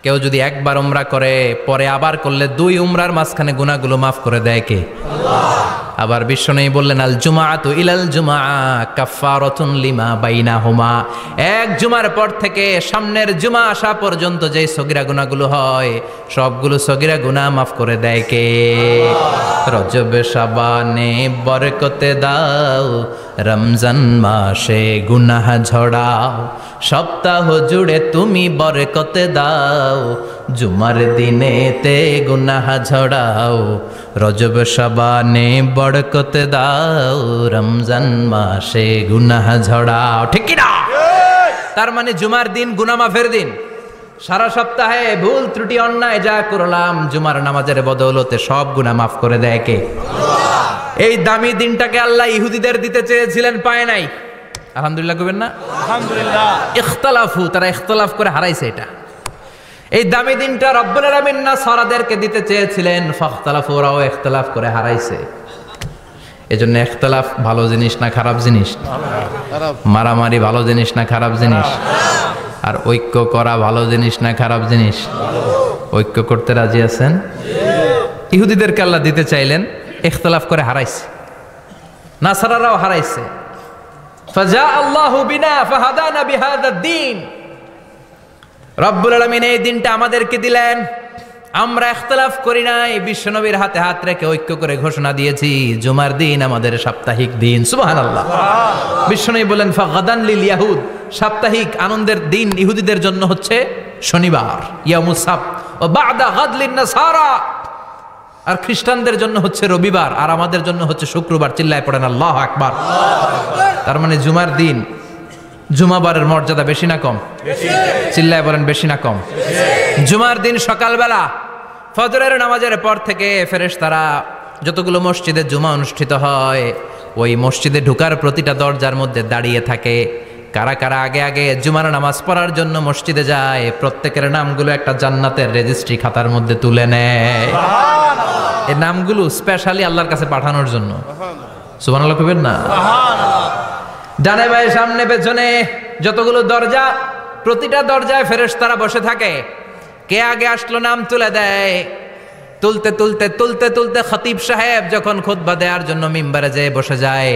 কেউ যদি একবার উমরা করে পরে আবার করলে 2 উমরার মাঝখানে গুনাহগুলো মাফ করে দেয় কে? আল্লাহ। আবার বিশ্বনবী বললেন আল জুমাআতু ইলাল জুমআ কাফফারাতুন লিমা বাইনাহুমা, এক জুমার পর থেকে সামনের জুমা আসা পর্যন্ত যে সগীরা গুনাহগুলো হয় সবগুলো সগীরা গুনাহ মাফ করে দেয় কে? রজব শাবানে বরকতে দাও, রমজান মাসে গুনাহ ঝড়াও, সপ্তাহ জুড়ে তুমি বরকতে দাও, জুমার দিনেতে গুনাহ ঝড়াও, রজব শাবানে বরকতে দাও, রমজান মাসে গুনাহ ঝড়াও। ঠিক কি না? তার মানে জুমার দিন গুনাহ মাফের দিন। সারা সপ্তাহে ভুল ত্রুটি অন্যায় যা করলাম জুমার নামাজের বদৌলতে সব গুনাহ মাফ করে দেয় কে? আল্লাহ। এই দামি দিনটাকে আল্লাহ ইহুদিদের দিতে চেয়েছিলেন, পায় নাই। আলহামদুলিল্লাহ কইবেন না? আলহামদুলিল্লাহ। ইখতিলাফু, তারা ইখতিলাফ করে হারাইছে এটা। এই দামি দিনটা রব্বুল আলামিন নাসারাদেরকে দিতে চেয়েছিলেন, ফাখতালাফু, ওরাও ইখতিলাফ করে হারাইছে। এজন্য ইখতিলাফ ভালো জিনিস না খারাপ জিনিস? মারামারি ভালো জিনিস না খারাপ জিনিস? আর ঐক্য করা ভালো জিনিস না খারাপ জিনিস? ঐক্য করতে রাজি আছেন? ইহুদিদেরকে আল্লাহ দিতে চাইলেন, ইখতিলাফ করে হারাইছে। নাসারারাও হারাইছে। ফাজা আল্লাহু বিনা ফাহাদানা বিহাদা দ্বীন। রব্বুল আলামিন এই দিনটা আমাদেরকে দিলেন, আমরা ইখতিলাফ করি নাই, বিশ্বনবীর হাতে হাত রেখে ঐক্য করে ঘোষণা দিয়েছি জুমার দিন আমাদের সাপ্তাহিক দিন। সুবহানাল্লাহ। বিশ্বনবী বলেন ফাগাদান লিল ইয়াহুদ, সাপ্তাহিক আনন্দের দিন ইহুদিদের জন্য হচ্ছে শনিবার ইয়ামুস সাbt, ও বাদা গাদ লিন নাসারা, আর খ্রিস্টানদের জন্য হচ্ছে রবিবার, আর আমাদের জন্য হচ্ছে শুক্রবার। চিল্লায় পড়েন আল্লাহু আকবার। তার মানে জুমার দিন, জুমাবারের মর্যাদা বেশি না কম? চিল্লায় বলেন বেশি না কম? জুমার দিন সকালবেলা ফজরের নামাজের পর থেকে ফেরেশতারা যতগুলো মসজিদে জুমা অনুষ্ঠিত হয় ওই মসজিদে ঢোকার প্রতিটা দরজার মধ্যে দাঁড়িয়ে থাকে। কারা কারা আগে আগে জুমার নামাজ পড়ার জন্য মসজিদে যায়, প্রত্যেকের নামগুলো একটা জান্নাতের রেজিস্ট্রি খাতার মধ্যে তুলে নেয়। এই নামগুলো স্পেশালি আল্লাহর কাছে পাঠানোর জন্য। সুবহানাল্লাহ কইবেন না? ডানে বায়ে সামনে পেছনে যতগুলো দরজা, প্রতিটা দরজায় ফেরেশতারা বসে থাকে। কে আগে আসলো নাম তুলে দেয়। তুলতে তুলতে তুলতে তুলতে খতিব সাহেব যখন খুতবা দেওয়ার জন্য মিম্বারে যেয়ে বসে যায়,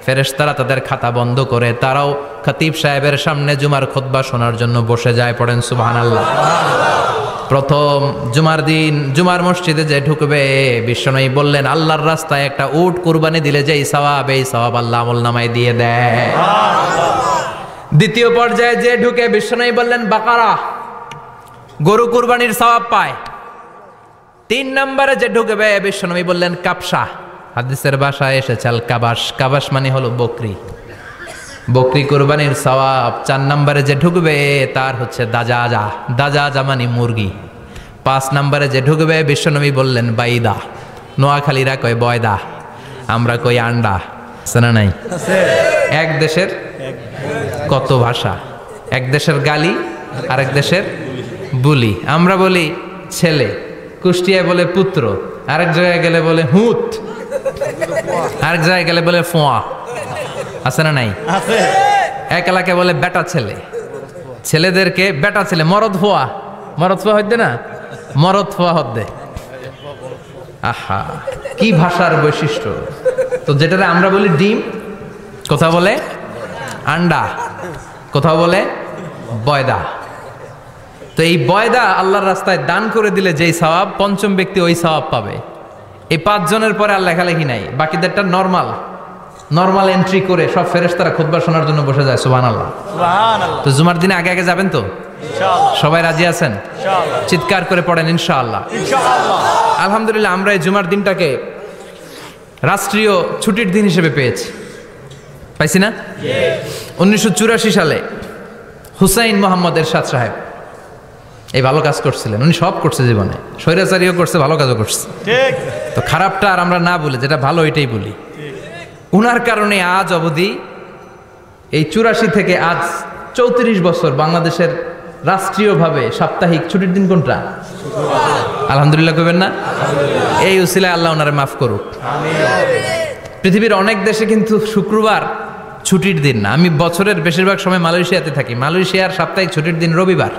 ফেরেশতারা তাদের খাতা বন্ধ করে তারাও খতিব সাহেবের সামনে জুমার খুতবা শোনার জন্য বসে যায়। পড়েন সুবহানাল্লাহ। প্রথম জুমার দিন জুমার মসজিদে যে ঢুকবে, বিশ্বনবী বললেন আল্লাহর রাস্তায় একটা উট কুরবানি দিলে যেই সওয়াব, এই সওয়াব আল্লাহ আমলনামায় দিয়ে দেয়। দ্বিতীয় পর্যায়ে যে ঢুকে, বিশ্বনবী বললেন বাকারা, গরু কুরবানির সওয়াব পায়। 3 নম্বরে যে ঢুকবে, বিশ্বনবী বললেন কাবসা, হাদিসের ভাষায় এসেছে আল কাবাস, কাবাস মানে হলো বকরি, বকরি কুরবানির সওয়াব। 4 নম্বরে যে ঢুকবে তার হচ্ছে দাজাজা, দাজাজা মানে মুরগি। 5 নম্বরে যে ঢুকবে, বিশ্বনবী বললেন বাইদা, নোয়াখালীরা কয় বয়দা, আমরা কই আন্ডা। শোনা নাই? এক দেশের কত ভাষা, এক দেশের গালি আরেক দেশের বুলি। আমরা বলি ছেলে, কুষ্টিয়ায় বলে পুত্র, আরেক জায়গায় গেলে বলে হুত, আরেক জায়গায় গেলে বলে ফোয়া। আছে না নাই? এক এলাকায় বলে বেটা ছেলে, ছেলেদেরকে বেটা ছেলে। মরদ ফোয়া, মরদ ফোয়া হইতে না, মরদ ফোয়া হদ্দে। আহা, কি ভাষার বৈশিষ্ট্য! তো যেটারে আমরা বলি ডিম, কোথাও বলে আন্ডা, কোথাও বলে বয়দা। তো এই বয়দা আল্লাহর রাস্তায় দান করে দিলে যেই সওয়াব, পঞ্চম ব্যক্তি ওই সওয়াব পাবে। এই 5 জনের পরে আর লেখালেখি নাই, বাকিদেরটা নরমাল এন্ট্রি করে সব ফেরেশতারা খুতবা শোনার জন্য বসে যায়। সুবহানাল্লাহ। তো জুমার দিনে আগে আগে যাবেন তো? সবাই রাজি আছেন? চিৎকার করে পড়েন ইনশাআল্লাহ। আলহামদুলিল্লাহ, আমরা এই জুমার দিনটাকে রাষ্ট্রীয় ছুটির দিন হিসেবে পেয়েছি, পাইছি না? 1984 সালে হুসাইন মোহাম্মদ এরশাদ সাহেব এই ভালো কাজ করছিলেন। উনি সব করছে জীবনে, স্বৈরাচারীও করছে, ভালো কাজও করছে। তো খারাপটা আর আমরা না বলি, যেটা ভালো এটাই বলি। উনার কারণে আজ অবধি এই 84 থেকে আজ 34 বছর বাংলাদেশের রাষ্ট্রীয়ভাবে সাপ্তাহিক ছুটির দিন কোনটা? আলহামদুলিল্লাহ কইবেন না? এই উসিলায় আল্লাহ ওনারে মাফ করুক। পৃথিবীর অনেক দেশে কিন্তু শুক্রবার ছুটির দিন না। আমি বছরের বেশিরভাগ সময় মালয়েশিয়াতে থাকি। মালয়েশিয়ার সাপ্তাহিক ছুটির দিন রবিবার।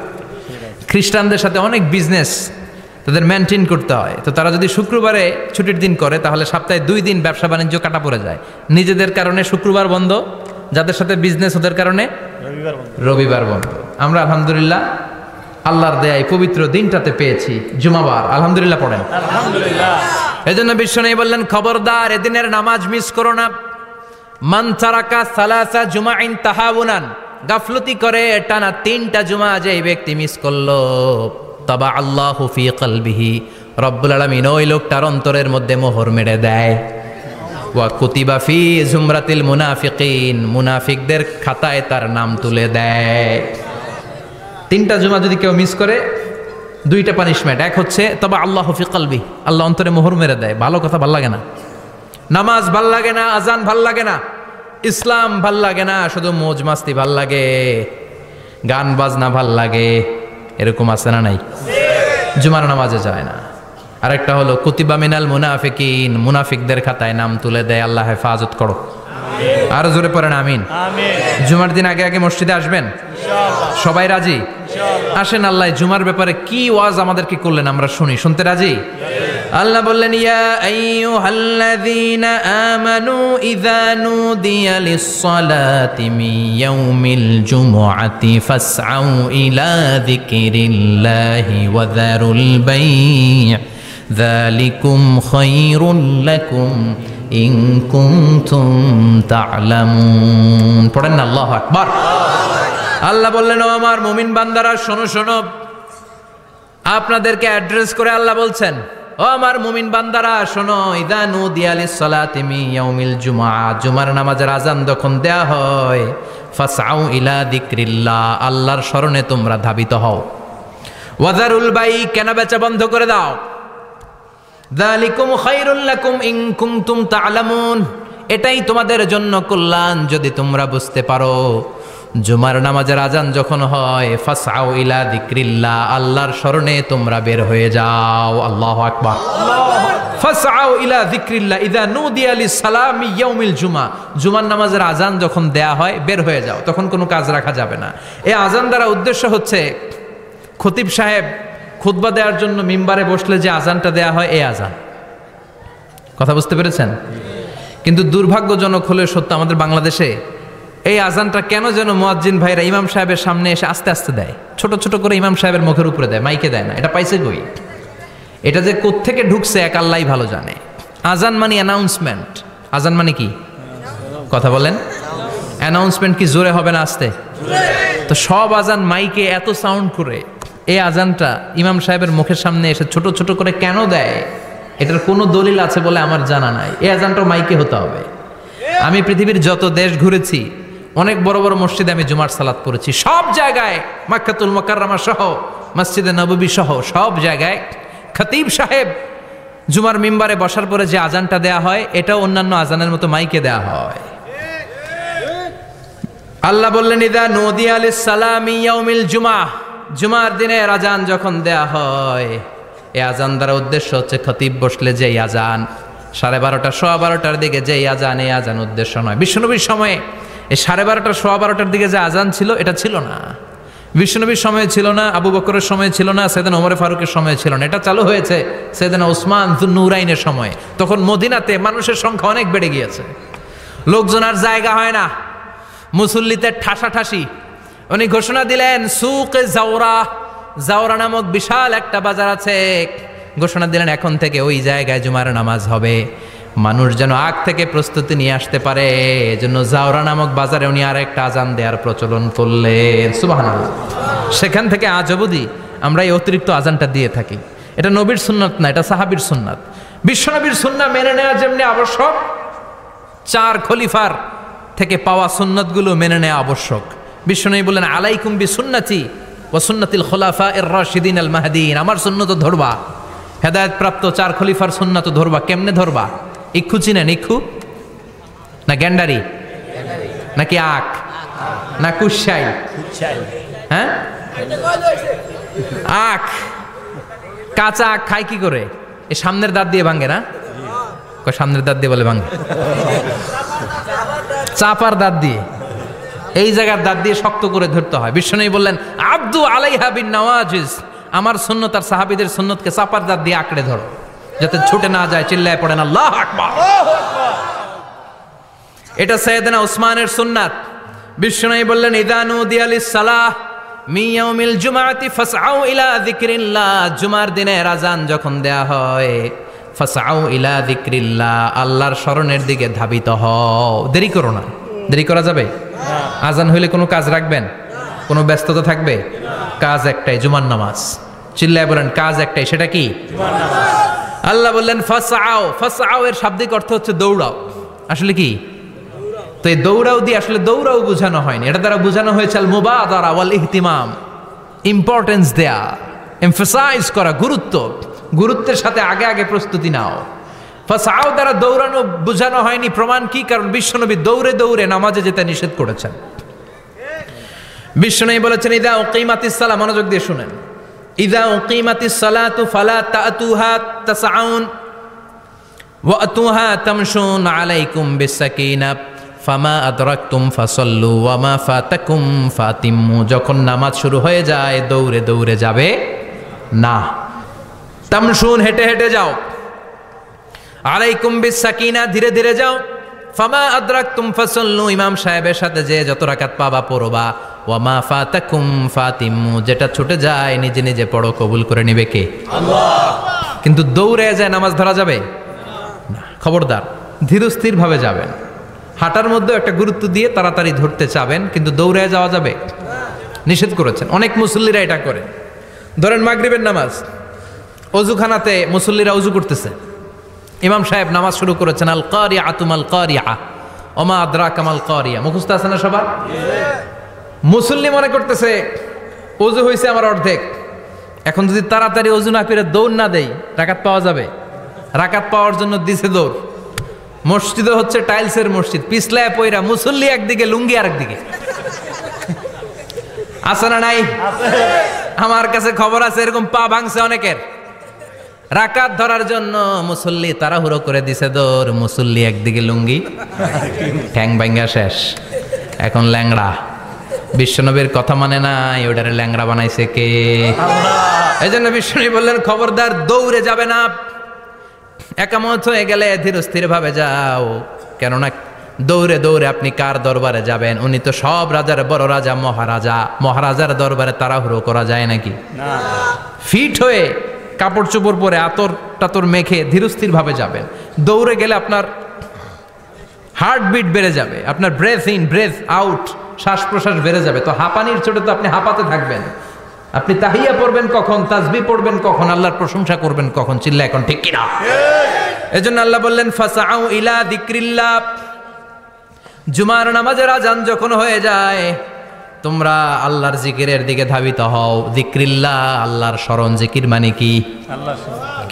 খ্রিস্টানদের সাথে অনেক বিজনেস তাদের মেনটেন করতে হয়, তো তারা যদি শুক্রবারে ছুটির দিন করে তাহলে সপ্তাহে 2 দিন ব্যবসা বাণিজ্য কাটা পড়ে যায়। নিজেদের কারণে শুক্রবার বন্ধ, যাদের সাথে বিজনেস ওদের কারণে রবিবার বন্ধ। আমরা আলহামদুলিল্লাহ আল্লাহর দয়ায় পবিত্র দিনটাতে পেয়েছি জুমাবার। আলহামদুলিল্লাহ পড়েন আলহামদুলিল্লাহ। এজন্য বিশ্বনবী বললেন খবরদার এদিনের নামাজ মিস করো না। মান তারাকা সালাসা জুমাইন তাহাউনান, গাফলতি করে টানা 3টা জুমা যে ব্যক্তি মিস করলো, তাবা আল্লাহু ফি কলবিহি, রব্বুল আলামিন ওই লোকটার অন্তরের মধ্যে মোহর মেরে দেয়। ওয়া কুতিবা ফি জুমরাতিল মুনাফিকিন, মুনাফিকদের খাতায় তার নাম তুলে দেয়। 3টা জুমা যদি কেউ মিস করে 2টা পানিশমেন্ট। এক হচ্ছে তাবা আল্লাহু ফি কলবি, আল্লাহ অন্তরে মোহর মেরে দেয়। ভালো কথা ভাল লাগে না, নামাজ ভাল লাগে না, আজান ভাল লাগে না, ইসলাম ভাল লাগে না, শুধু মৌজ মাস্তি ভাল লাগে, গান বাজনা ভাল লাগে, এরকম আছে না নাই? জুমার নামাজে যায় না। আরেকটা হলো কুতিবা মিনাল মুনাফিকিন, মুনাফিকদের খাতায় নাম তুলে দেয়। আল্লাহ হেফাজত করো। আরো জোরে পড়েন আমিন। জুমার দিন আগে আগে মসজিদে আসবেন সবাই? রাজি? আসেন। আল্লাহ জুমার ব্যাপারে কি ওয়াজ আমাদেরকে করলেন আমরা শুনি। শুনতে রাজি? আল্লাহ বললেন ইয়া আইয়ুহাল্লাযীনা আমানু ইযা নুদিয়া লিস-সালাতি মিন ইয়াউমিল জুমুআতি ফাসআউ ইলা যিকরিল্লাহি ওয়া যারুল বাই' যালিকুম খায়রুল লাকুম ইন কুনতুম তা'লামুন। পড়েন না আল্লাহু আকবার। আল্লাহ বললেন ও আমার মুমিন বান্দারা শোনো শোনো, আপনাদেরকে অ্যাড্রেস করে আল্লাহ বলছেন ও আমার মুমিন বান্দারা শোনো, ইযা নুদিয়া লিস-সালাতি মিন ইয়াউমিল জুমআ, জুমার নামাজের আযান যখন দেয়া হয়, ফাসআউ ইলা যিকরিল্লাহ, আল্লাহর স্মরণে তোমরা ধাবিত হও। ওয়া যারুল বাই', কেনা বেচা বন্ধ করে দাও। যালিকুম খায়রুল লাকুম ইন কুনতুম তা'লামুন, এটাই তোমাদের জন্য কল্যাণ যদি তোমরা বুঝতে পারো। জুমার নামাজের আযান যখন হয়, ফাসআউ ইলা যিকরিল্লাহ, আল্লাহর স্মরণে তোমরা বের হয়ে যাও। আল্লাহু আকবার। ফাসআউ ইলা যিকরিল্লাহ ইযা নুদিয়া লিস-সালামি ইয়াউমিল জুমআ, জুমার নামাজের আযান যখন দেয়া হয় বের হয়ে যাও, তখন কোনো কাজ রাখা যাবে না। এই আযান দ্বারা উদ্দেশ্য হচ্ছে খতিব সাহেব খুতবা দেওয়ার জন্য মিম্বারে বসলে যে আযানটা দেয়া হয় এই আযান। কথা বুঝতে পেরেছেন? কিন্তু দুর্ভাগ্যজনক হলে সত্য, আমাদের বাংলাদেশে এই আযানটা কেন যেন মুয়াজ্জিন ভাইরা ইমাম সাহেবের সামনে এসে আস্তে আস্তে দেয়, ছোট ছোট করে ইমাম সাহেবের মুখের উপরে দেয়, মাইকে দেয় না। এটা পাইছে কই? এটা যে কোত্থেকে ঢুকছে এক আল্লাহই ভালো জানে। আযান মানে অ্যানাউন্সমেন্ট। আযান মানে কি? কথা বলেন। অ্যানাউন্সমেন্ট কি জোরে হবে না আস্তে? তো সব আযান মাইকে এত সাউন্ড করে, এই আযানটা ইমাম সাহেবের মুখের সামনে এসে ছোট ছোট করে কেন দেয়? এটার কোনো দলিল আছে বলে আমার জানা নাই। এই আযানটাও মাইকে হতে হবে। আমি পৃথিবীর যত দেশ ঘুরেছি, অনেক বড় বড় মসজিদে আমি জুমার সালাত পড়েছি, সব জায়গায় মক্কাতুল মুকাররমা সহ মসজিদে নববী সহ সব জায়গায় খতিব সাহেব জুমার মিম্বারে বসার পরে যে আযানটা দেয়া হয়, এটাও অন্যান্য আযানের মতো মাইকে দেয়া হয়। আল্লাহ বললেন ইযা নুদিয়া লিস-সালামি ইয়াউমিল জুমআ, জুমার দিনের আযান যখন দেয়া হয়, এই আযান দ্বারা উদ্দেশ্য হচ্ছে খতিব বসলে যে আযান 12:30 সোয়া 12টার দিকে যে আযান, এই আযান উদ্দেশ্য নয়। বিশ্বনবীর সময়ে এই 12:30 সোয়া 12টার দিকে যে আযান ছিল এটা ছিল না। বিশ্বনবীর সময়ে ছিল না, আবু বকরের সময়ে ছিল না, সাইয়েদনা ওমর ফারুকের সময়ে ছিল না। এটা চালু হয়েছে সাইয়েদনা উসমান যুন্নুরাইনের সময়ে। তখন মদিনাতে মানুষের সংখ্যা অনেক বেড়ে গিয়েছে, লোকজন আর জায়গা হয় না, মুসল্লিতে ঠাসাঠাসি। উনি ঘোষণা দিলেন সুকে জাওরা, জাওরা নামক বিশাল একটা বাজার আছে, ঘোষণা দিলেন এখন থেকে ওই জায়গায় জুমার নামাজ হবে। মানুষ যেন আগ থেকে প্রস্তুতি নিয়ে আসতে পারে, এজন্য জাওরা নামক বাজারে উনি আর একটা আযান দেওয়ার প্রচলন করলেন। সুবহানাল্লাহ। সেখান থেকে আজ অবধি আমরা এই অতিরিক্ত আযানটা দিয়ে থাকি। এটা নবীর সুন্নাত না, এটা সাহাবীর সুন্নাত। বিশ্বনবীর সুন্নাহ মেনে নেওয়া যেমনি আবশ্যক, 4 খলিফার থেকে পাওয়া সুন্নাতগুলো মেনে নেওয়া আবশ্যক। বিশ্বনবী বললেন আলাইকুম বিসুন্নতি ওয়া সুন্নাতিল খুলাফায়ে রাশিদিন আল মাহদিয়িন, আমার সুন্নাত ধরবা, হেদায়েত প্রাপ্ত 4 খলিফার সুন্নাত ধরবা। কেমনে ধরবা? ইক্ষু চিনেন? ইক্ষু না গ্যান্ডারি নাকি আখ না কুশাই? হ্যাঁ, আখ। কাঁচা আখ খায় কি করে? এই সামনের দাঁত দিয়ে ভাঙে না? সামনের দাঁত দিয়ে বলে ভাঙে, চাপার দাঁত দিয়ে, এই জায়গার দাঁত দিয়ে শক্ত করে ধরতে হয়। বিশ্বনবী বললেন আব্দু আলাইহা বিন নওয়াজিজ, আমার সুন্নত আর সাহাবীদের সুন্নতকে চাপার দাঁত দিয়ে আঁকড়ে ধরো, যাতে ছুটে না যায়। চিল্লায় পড়েন আল্লাহু আকবার। এটা সাইয়েদনা উসমানের সুন্নাত। বিশ্বনবী বললেন ইযা নুদিয়া লিস-সালাহ মিন ইয়াউমিল জুমআতি ফাসআউ ইলা যিকরিল্লাহ, জুমার দিনের আযান যখন দেয়া হয়, ফাসআউ ইলা যিকরিল্লাহ, আল্লাহর স্মরণের দিকে ধাবিত হও। দেরি করো না। দেরি করা যাবে? আযান হইলে কোনো কাজ রাখবেন? কোনো ব্যস্ততা থাকবে? কাজ একটাই, জুমার নামাজ। চিল্লায় বলেন কাজ একটাই, সেটা কি? জুমার নামাজ। আল্লাহ বললেন ফাসআউ, ফাসআউ এর শাব্দিক অর্থ হচ্ছে দৌড়াও। আসলে কি? তো এই দৌড়াও দিয়ে আসলে দৌড়াও বোঝানো হয়নি, এটা দ্বারা বোঝানো হয়েছে আল মুবাদারা ওয়াল ইহতিমাম, ইম্পর্টেন্স দেয়া, এমফাসাইজ করা, গুরুত্ব, গুরুত্বের সাথে আগে আগে প্রস্তুতি নাও। ফাসআউ দ্বারা দৌড়ানো বোঝানো হয়নি। প্রমাণ কি? কারণ বিশ্বনবী দৌড়ে দৌড়ে নামাজে যেতে নিষেধ করেছেন। বিশ্বনবী বলেছেন ইযা উকিমাতিস সালাহ, মনোযোগ দিয়ে শুনেন, ইযা উকিমাতিস সালাতু ফালা তাতুহা তাসআউন ওয়া আতুহা তামশুন আলাইকুম বিসাকিনাহ ফামা আদরাকতুম ফাসাল্লু ওয়া মা ফাতাকুম ফাতিম্মু। যখন নামাজ শুরু হয়ে যায় দৌড়ে দৌড়ে যাবে না, তামশুন হেঁটে হেঁটে যাও, আলাইকুম বিসাকিনা, ধীরে ধীরে যাও। ফামা আদরাকতুম ফাসাল্লু, ইমাম সাহেবের সাথে যে যত রাকাত পাবা পড়বা। ওয়া মা ফাতাকুম ফাতিমু, যেটা ছুটে যায় নিজে নিজে পড়ো, কবুল করে নেবে কে? আল্লাহ। কিন্তু দৌড়ে যায় নামাজ ধরা যাবে না, খবরদার, ধীরস্থির ভাবে যাবেন। হাঁটার মধ্যে একটা গুরুত্ব দিয়ে তাড়াতাড়ি ধরতে চাবেন, কিন্তু দৌড়ে যাওয়া যাবে নিষেধ করেছেন। অনেক মুসল্লিরা এটা করে। ধরেন মাগরিবের নামাজ, অজুখানাতে মুসল্লিরা অজু করতেছে, ইমাম সাহেব নামাজ শুরু করেছেন, আল কারিয়া তুমাল কারিয়া ওমা আদরাকা মাল কারিয়া, মুখস্থ আছে না সবার? মুসল্লি মনে করতেছে অজু হয়েছে আমার অর্ধেক, এখন যদি তাড়াতাড়ি অজু না করে দৌড় না দেই রাকাত পাওয়া যাবে? রাকাত পাওয়ার জন্য দিছে দৌড়। মসজিদও হচ্ছে টাইলসের মসজিদ, পিছলায় পয়রা মুসল্লি একদিকে, লুঙ্গি আরেকদিকে। আছে না নাই? আমার কাছে খবর আছে এরকম পা ভাঙছে অনেকের। রাকাত ধরার জন্য মুসল্লি তাড়াহুড়ো করে দিছে দৌড়, মুসল্লি একদিকে লুঙ্গি, ঠ্যাং ভাঙ্গা শেষ, এখন ল্যাংড়া। বিশ্বনবীর কথা মানে নাই, ওটারে ল্যাংড়া বানাইছে কে? এই জন্য বিশ্বনবী বললেন খবরদার দৌড়ে যাবে না, একামত হয়ে গেলে ধীরস্থির ভাবে যাও। কেননা দৌড়ে দৌড়ে আপনি কার দরবারে যাবেন? উনি তো সব রাজার বড় রাজা, মহারাজা। মহারাজার দরবারে তাড়াহুড়ো করা যায় নাকি? ফিট হয়ে কাপড় চোপড় পরে আতর টাতর মেখে ধীরস্থির ভাবে যাবেন। দৌড়ে গেলে আপনার হার্টবিট বেড়ে যাবে, আপনার ব্রেথ ইন ব্রেথ আউট, শ্বাস প্রশ্বাস বেড়ে যাবে। তো হাঁপানির চোটে তো আপনি হাঁপাতে থাকবেন। আপনি তাহিয়া পড়বেন কখন, তাসবিহ পড়বেন কখন, আল্লাহর প্রশংসা করবেন কখন? চিল্লা এখন ঠিক কিনা? এজন্য আল্লাহ বললেন ফাসাউ ইলা যিকরিল্লাহ, জুমার নামাজের আজান যখন হয়ে যায় তোমরা আল্লাহর জিকিরের দিকে ধাবিত হও। যিকরিল্লাহ, আল্লাহর স্মরণ। জিকির মানে কি? আল্লাহ।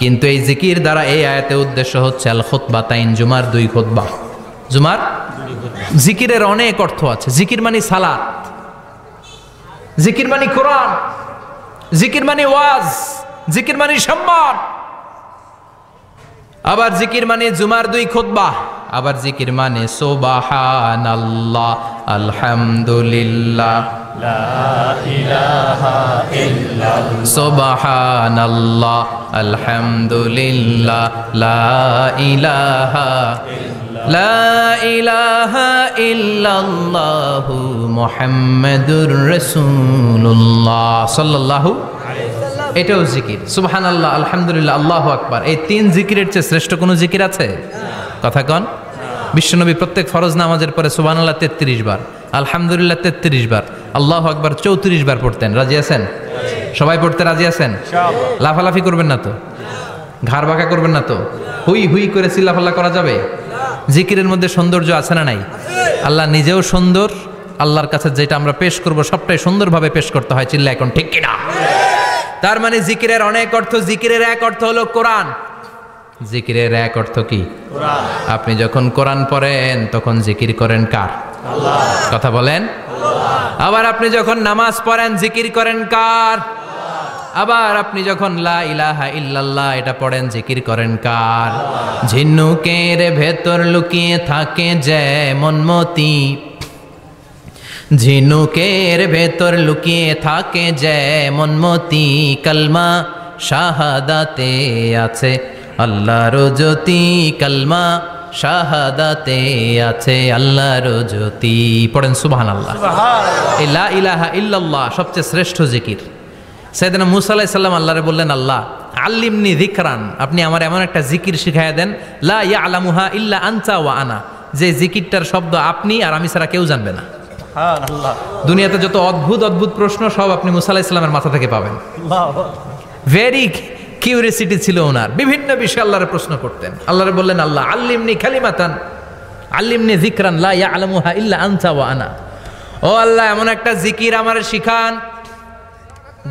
কিন্তু এই জিকির দ্বারা এই আয়াতে উদ্দেশ্য হচ্ছে আল খুতবাতাইন, জুমার 2 খুতবা। জুমার জিকিরের অনেক অর্থ আছে। জিকির মানে সালাত, জিকির মানে কোরআন, জিকির মানে ওয়াজ, জিকির মানে সম্মান। আবার জিকির মানে জুমার 2 খুতবা। আবার জিকির মানে সুবহানাল্লাহ, আলহামদুলিল্লাহ, লা ইলাহা ইল্লাল্লাহ, সুবহানাল্লাহ, আলহামদুলিল্লাহ, লা ইলাহা লা ইলাহা ইল্লাল্লাহু মুহাম্মাদুর রাসূলুল্লাহ সাল্লাল্লাহু আলাইহি ওয়াসাল্লাম। এটাও জিকির। সুবহানাল্লাহ, আলহামদুলিল্লাহ, আল্লাহু আকবার। এই 3 জিকিরের চেয়ে শ্রেষ্ঠ কোনো জিকির আছে? কথা কন। বিশ্বনবী প্রত্যেক ফরজ নামাজের পরে সুবহানাল্লাহ 33 বার, আলহামদুলিল্লাহ 33 বার, আল্লাহু আকবার 34 বার পড়তেন। রাজি আছেন? সবাই পড়তে রাজি আছেন? ইনশাআল্লাহ। লাফালাফি করবেন না তো? ঘাড় বাঁকা করবেন না তো? হুই হুই করে চিল্লাফাল্লা করা যাবে? জিকিরের মধ্যে সৌন্দর্য আছে না নাই? আল্লাহ নিজেও সুন্দর, আল্লাহর কাছে যেটা আমরা পেশ করব সবটাই সুন্দরভাবে পেশ করতে হয়। চিল্লা এখন ঠিক কিনা? তার মানে জিকিরের অনেক অর্থ। জিকিরের এক অর্থ হলো কোরআন। জিকিরের এক অর্থ কি? কোরআন। আপনি যখন কোরআন পড়েন তখন জিকির করেন কার? আল্লাহ। কথা বলেন। আল্লাহ। আবার আপনি যখন নামাজ পড়েন জিকির করেন কার? আবার আপনি যখন লা ইলাহা ইল্লাল্লাহ এটা পড়েন জিকির করেন কার? ঝিনুকের ভেতর লুকিয়ে থাকে যেমন মতি, ঝিনুকের ভেতর লুকিয়ে থাকে যেমন মতি, কালমা শাহাদাতে আছে আল্লাহর জ্যোতি, কালমা শাহাদাতে আছে আল্লাহর জ্যোতি। পড়েন সুবহানাল্লাহ। এই লা ইলাহা ইল্লাল্লাহ সবচেয়ে শ্রেষ্ঠ জিকির। সাইয়েদনা মুসা আলাইহিস সালাম আল্লাহরে বললেন, আল্লাহ আল্লিমনি যিকরান, আপনি আমার এমন একটা জিকির শিখাইয়া দেন, লা ইয়ালামুহা ইল্লা আনতা ওয়া আনা, যে জিকিরটার শব্দ আপনি আর আমি ছাড়া কেউ জানবে না। সুবহানাল্লাহ। দুনিয়াতে যত অদ্ভুত অদ্ভুত প্রশ্ন সব আপনি মুসা আলাইহিস সালামের মাথা থেকে পাবেন। ভেরি কিউরিয়াসিটি ছিল ওনার, বিভিন্ন বিষয়ে আল্লাহরে প্রশ্ন করতেন। আল্লাহরে বললেন, আল্লাহ আল্লিমনি কালিমাতান, আল্লিমনি যিকরান লা ইয়ালামুহা ইল্লা আনতা ওয়া আনা। ও আল্লাহ এমন একটা জিকির আমারে শিখান,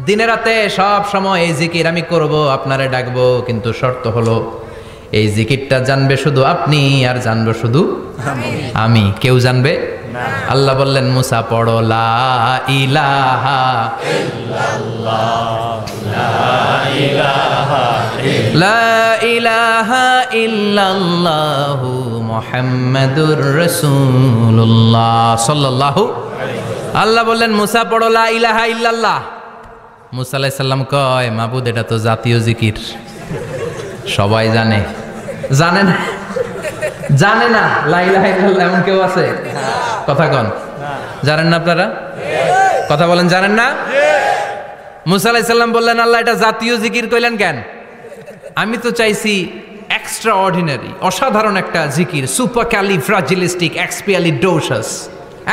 দিনে রাতে সব সময় এই জিকির আমি করব, আপনারে ডাকবো, কিন্তু শর্ত হলো এই জিকিরটা জানবে শুধু আপনি আর জানবো শুধু আমি, কেউ জানবে না। আল্লাহ বললেন, মুসা পড়ো লা ইলাহা ইল্লাল্লাহ, লা ইলাহা লা ইলাহা ইল্লাল্লাহু মুহাম্মাদুর রাসূলুল্লাহ সাল্লাল্লাহু আলাইহি ওয়াসাল্লাম। আল্লাহ বললেন, মুসা পড়ো লা ইলাহা ইল্লাল্লাহ। মুসা আলাইহিস সালাম কয়, মাবুদ এটা তো জাতীয় জিকির, সবাই জানে, জানে না, জানে না লা ইলাহা ইল্লাল্লাহ এমন কেউ আছে? কথা কন, জানেন না আপনারা? কথা বলেন, জানেন না? মুসা আলাইহিস সালাম বললেন, আল্লাহ এটা জাতীয় জিকির কইলেন কেন? আমি তো চাইছি এক্সট্রা অর্ডিনারি, অসাধারণ একটা জিকির, সুপারক্যালিফ্রাজিলিস্টিক এক্সপিয়ালিডোসাস,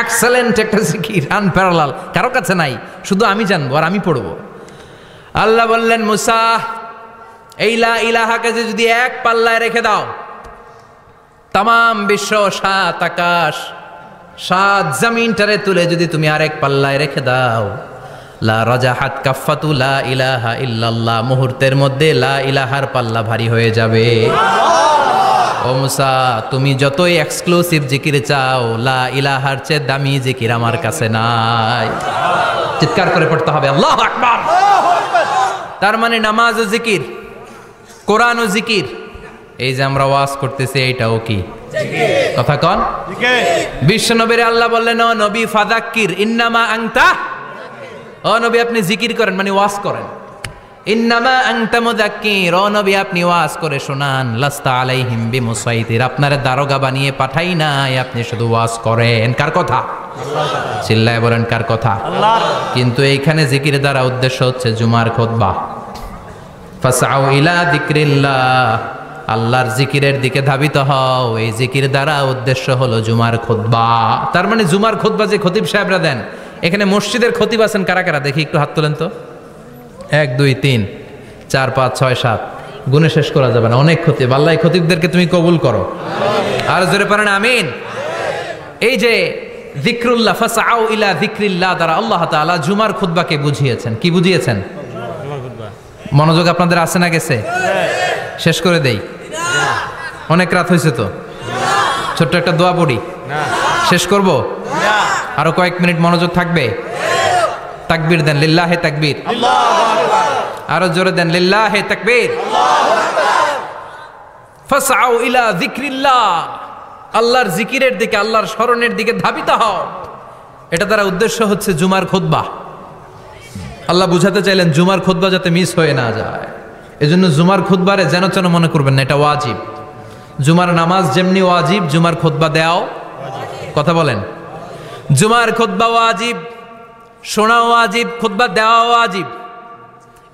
এক্সেলেন্ট একটা জিকির, আনপ্যারালাল, কারো কাছে নাই, শুধু আমি জানবো আর আমি পড়বো। আল্লাহ বললেন, মুসা এই লা ইলাহাকে যদি এক পাল্লায় রেখে দাও, তামাম বিশ্ব, 7 আকাশ 7 জমিনটারে তুলে যদি তুমি আরেক পাল্লায় রেখে দাও, লা রাজাহাত কাফাতু লা ইলাহা ইল্লাল্লাহ, মুহূর্তের মধ্যে লা ইলাহার পাল্লা ভারী হয়ে যাবে। ও মুসা, তুমি যতই এক্সক্লুসিভ জিকির চাও, লা ইলাহার চেয়ে দামি জিকির আমার কাছে নাই। চিৎকার করে পড়তে হবে আল্লাহু আকবার। তার মানে নামাজ ও জিকির, কোরআন ও জিকির, এই যে আমরা ওয়াজ করতেছি এইটাও কি জিকির? কথা কন। বিশ্ব নবীর আল্লাহ বললেন, ও নবী ফাযাক্কির ইন্নামা আনতা, ও নবী আপনি জিকির করেন মানে ওয়াজ করেন। ইন্নামা আনতা মুযাক্কির, ও নবী আপনি ওয়াজ করে শোনান। লাস্তা আলাইহিম বিমুসাইতির, আপনারে দারোগা বানিয়ে পাঠাই নাই, আপনি শুধু ওয়াজ করেন। কার কথা? আল্লাহর। চিল্লায় বলেন কার কথা? আল্লাহর। কিন্তু এইখানে জিকির দ্বারা উদ্দেশ্য হচ্ছে জুমার খুতবা। ফাসআউ ইলা যিকরিল্লাহ, আল্লাহর জিকিরের দিকে ধাবিত হও। এই জিকির দ্বারা উদ্দেশ্য হলো জুমার খুতবা। তার মানে জুমার খুতবা যে খতিব সাহেবরা দেন, এখানে মসজিদের খতিব আছেন কারা কারা? দেখি একটু হাত তোলেন তো। 1 2 3 4 5 6 7, গুণে শেষ করা যাবে না, অনেক খতিব। আল্লাহ এই খতিবদেরকে তুমি কবুল করো, আর জোরে পড়েন আমিন। এই যে যিকরুল্লাহ, ফাসআউ ইলা যিকরিল্লাহ দ্বারা আল্লাহ তাআলা জুমার খুতবাকে বুঝিয়েছেন। কি বুঝিয়েছেন? মনোযোগ আপনাদের আছে না গেছে? শেষ করে দেই, অনেক রাত হয়েছে তো। ছোট্ট একটা দোয়া পড়ি, শেষ করব? আরো কয়েক মিনিট মনোযোগ থাকবে? তাকবীর দেন, লিল্লাহে তাকবীর, আরো জোরে দেন, লিল্লাহে তাকবীর। ফাসআউ ইলা যিকরিল্লাহ, আল্লাহর জিকিরের দিকে, আল্লাহর স্মরণের দিকে ধাবিত হও। এটা দ্বারা উদ্দেশ্য হচ্ছে জুমার খুতবা। আল্লাহ বুঝাতে চাইলেন জুমার খুতবা যাতে মিস হয়ে না যায়, এজন্য জুমার খুতবারে যেন তেন মনে করবেন না, এটা ওয়াজিব। জুমার নামাজ যেমনি ওয়াজিব, জুমার খুতবা দেওয়াও। কথা বলেন, জুমার খুতবা ওয়াজিব, শোনা ওয়াজিব, খুতবা দেওয়া ওয়াজিব।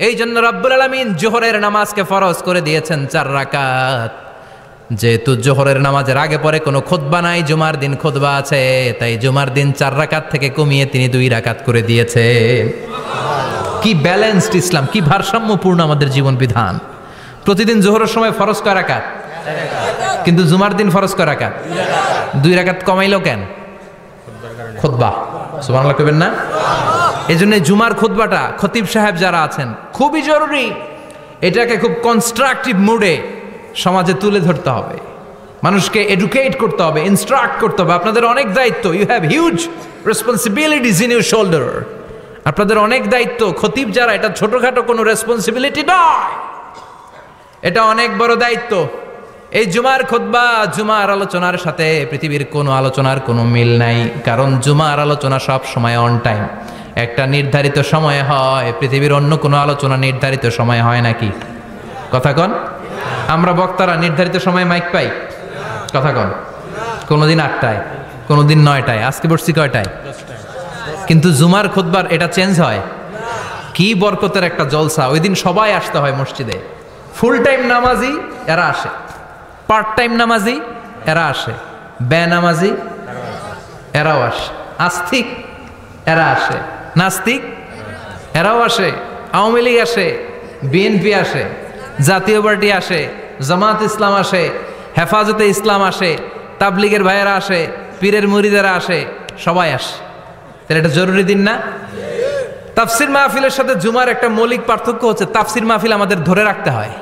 এই জন্য রব্বুল আলামিন জোহরের নামাজকে ফরজ করে দিয়েছেন 4 রাকাত। যেহেতু জোহরের নামাজের আগে পরে কোনো খুতবা নাই, জুমার দিন খুতবা আছে, তাই জুমার দিন 4 রাকাত থেকে কমিয়ে তিনি 2 রাকাত করে দিয়েছে। কি ব্যালেন্সড ইসলাম, কি ভারসাম্যপূর্ণ আমাদের জীবন বিধান। প্রতিদিন জোহরের সময় ফরজ কয় রাকাত, কিন্তু জুমার দিন ফরজ কয় রাকাত? 2 রাকাত কমাইলো কেন? খুতবা। সুবহানাল্লাহ কইবেন না? এজন্য জুমার খুতবাটা খতিব সাহেব যারা আছেন খুবই জরুরি। এটাকে খুব কনস্ট্রাকটিভ মুডে সমাজে তুলে ধরতে হবে, মানুষকে এডুকেট করতে হবে, ইনস্ট্রাক্ট করতে হবে। আপনাদের অনেক দায়িত্ব, you have huge responsibilities in your shoulder. আপনাদের অনেক দায়িত্ব। খতিব যারা, এটা ছোটখাটো কোনো রেসপন্সিবিলিটি নয়, এটা অনেক বড় দায়িত্ব। এই জুমার খুতবা, জুমার আলোচনার সাথে পৃথিবীর কোনো আলোচনার কোনো মিল নাই, কারণ জুমার আলোচনা সব সময় অন টাইম, একটা নির্ধারিত সময়ে হয়। পৃথিবীর অন্য কোনো আলোচনা নির্ধারিত সময়ে হয় নাকি? কথা কন। আমরা বক্তারা নির্ধারিত সময়ে মাইক পাই? কথা কন। কোনোদিন 8টায়, কোনোদিন 9টায়, আজকে বসছি কয়টায়? কিন্তু জুমার খুতবার এটা চেঞ্জ হয়। কি বরকতের একটা জলসা। ওই দিন সবাই আসতে হয় মসজিদে। ফুল টাইম নামাজি এরা আসে, পার্ট টাইম নামাজি এরা আসে, বেনামাজি এরাও আসে, আস্তিক এরা আসে, নাস্তিক এরাও আসে, আওয়ামী লীগ আসে, বিএনপি আসে, জাতীয় পার্টি আসে, জামাত ইসলাম আসে, হেফাজতে ইসলাম আসে, তাবলিগের ভাইয়েরা আসে, পীরের মুরিদেরা আসে, সবাই আসে। তাহলে এটা জরুরি দিন না? তাফসির মাহফিলের সাথে জুমার একটা মৌলিক পার্থক্য হচ্ছে, তাফসির মাহফিল আমাদের ধরে রাখতে হয়।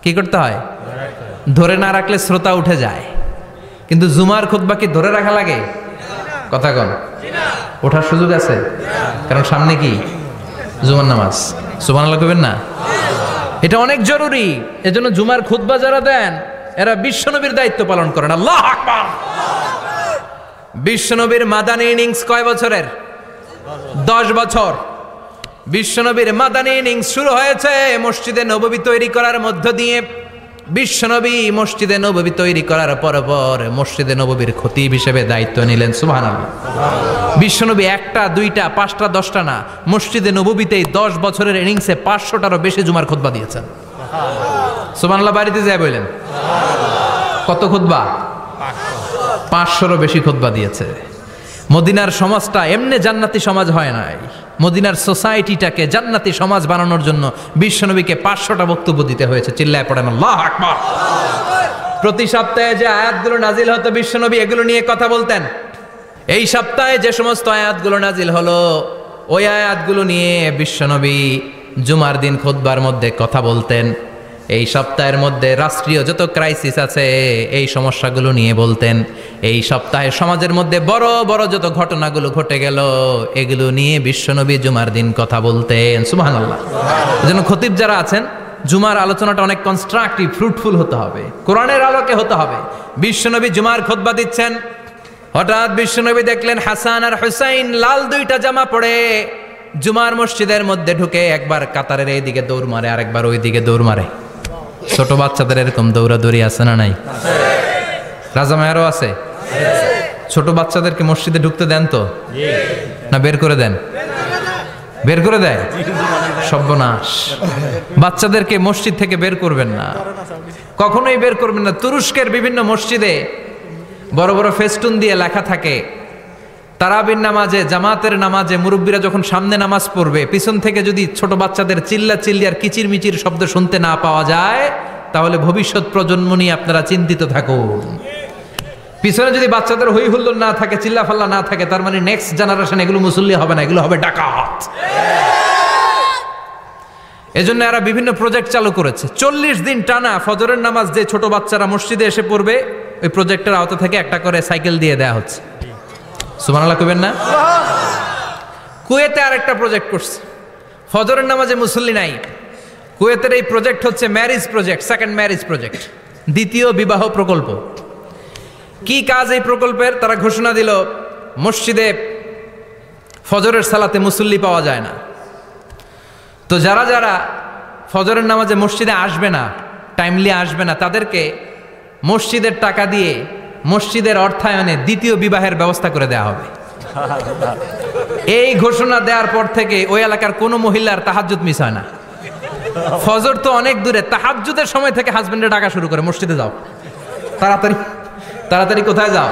কি করতে হয়? ধরে না রাখলে শ্রোতা উঠে যায়। কিন্তু জুমার খুতবা কি ধরে রাখা লাগে? কথা কন। ওঠার সুযোগ আছে? কারণ সামনে কি? জুমার নামাজ। সুবহানাল্লাহ কইবেন না? এটা অনেক জরুরি। এজন্য জুমার খুতবা যারা দেন এরা বিশ্বনবীর দায়িত্ব পালন করেন। আল্লাহু আকবার। বিশ্বনবীর মাদানী ইনিংস কয় বছরের? 10 বছর। বিশ্বনবীর মাদানী ইনিংস শুরু হয়েছে মসজিদে নববী তৈরি করার মধ্য দিয়ে। বিশ্বনবী মসজিদে নববী তৈরি করার পর মসজিদে নববীর খতিব হিসেবে দায়িত্ব নিলেন। সুবহানাল্লাহ। বিশ্বনবী একটা দুইটা পাঁচটা 10টা না, মসজিদে নববীতেই 10 বছরের ইনিংসে 500টারও বেশি জুমার খুতবা দিয়েছেন। সুবহানাল্লাহ। বাড়িতে যায় বললেন কত খুতবা? 500রও বেশি খুতবা দিয়েছে। মদিনার সমাজটা এমনি জান্নাতি সমাজ হয় নাই। মদিনার সোসাইটিটাকে জান্নাতি সমাজ বানানোর জন্য বিশ্বনবীকে 500টা বক্তব্য দিতে হয়েছে। চিল্লায় পড়েন আল্লাহু আকবার। প্রতি সপ্তাহে যে আয়াতগুলো নাজিল হতো বিশ্বনবী এগুলো নিয়ে কথা বলতেন। এই সপ্তাহে যে সমস্ত আয়াতগুলো নাজিল হলো ওই আয়াতগুলো নিয়ে বিশ্বনবী জুমার দিন খুতবার মধ্যে কথা বলতেন। এই সপ্তাহের মধ্যে রাষ্ট্রীয় যত ক্রাইসিস আছে এই সমস্যাগুলো নিয়ে বলতেন। এই সপ্তাহে সমাজের মধ্যে বড় বড় যত ঘটনাগুলো ঘটে গেল এগুলো নিয়ে বিশ্বনবী জুমার দিন কথা বলতেন। সুবহানাল্লাহ। এজন্য খতিব যারা আছেন জুমার আলোচনাটা অনেক কনস্ট্রাকটিভ, ফ্রুটফুল হতে হবে, কোরআনের আলোকে হতে হবে। বিশ্বনবী জুমার খুতবা দিচ্ছেন, হঠাৎ বিশ্বনবী দেখলেন হাসান আর হুসাইন লাল দুইটা জামা পরে জুমার মসজিদের মধ্যে ঢুকে একবার কাতারের এইদিকে দৌড় মারে আর একবার ওই দিকে দৌড় মারে। ছোট বাচ্চাদের এরকম দৌড়াদৌড়ি আছে না নাই? রাজা মায়ারও আছে। ছোট বাচ্চাদেরকে মসজিদে ঢুকতে দেন তো না বের করে দেন? বের করে দেয়। সর্বনাশ। বাচ্চাদেরকে মসজিদ থেকে বের করবেন না, কখনোই বের করবেন না। তুরস্কের বিভিন্ন মসজিদে বড় বড় ফেস্টুন দিয়ে লেখা থাকে তারাবির নামাজে, জামাতের নামাজে মুরব্বীরা যখন সামনে নামাজ পড়বে পিছন থেকে যদি ছোট বাচ্চাদের চিল্লা চিল্লি আর কিচির মিচির শব্দ শুনতে না পাওয়া যায় তাহলে ভবিষ্যৎ প্রজন্ম নিয়ে আপনারা চিন্তিত থাকুন। পিছনে যদি বাচ্চাদের হই হুল্লোড় না থাকে, চিল্লা ফাল্লা না থাকে, তার মানে নেক্সট জেনারেশন এগুলো মুসল্লি হবে না, এগুলো হবে ডাকাত। এজন্য এরা বিভিন্ন প্রজেক্ট চালু করেছে। 40 দিন টানা ফজরের নামাজ যে ছোট বাচ্চারা মসজিদে এসে পড়বে ওই প্রজেক্টের আওতা থেকে একটা করে সাইকেল দিয়ে দেয়া হচ্ছে। সুবহানাল্লাহ কইবেন না? কুয়েতে আরেকটা প্রজেক্ট করছে, ফজরের নামাজে মুসল্লি নাই। কুয়েতের এই প্রজেক্ট হচ্ছে marriage project, second marriage project, দ্বিতীয় বিবাহ প্রকল্প। কি কাজ এই প্রকল্পের? তারা ঘোষণা দিল মসজিদে ফজরের সালাতে মুসল্লি পাওয়া যায় না, তো যারা যারা ফজরের নামাজে মসজিদে আসবে না, টাইমলি আসবে না, তাদেরকে মসজিদের টাকা দিয়ে মসজিদের অর্থায়নে দ্বিতীয় বিবাহের ব্যবস্থা করে দেওয়া হবে। এই ঘোষণা দেওয়ার পর থেকে ওই এলাকার কোনো মহিলার তাহাজ্জুদ মিস হয় না। ফজর তো অনেক দূরে, তাহাজ্জুদের সময় থেকে হাজবেন্ডে ডাকা শুরু করে মসজিদে যাও, তাড়াতাড়ি তাড়াতাড়ি কোথায় যাও?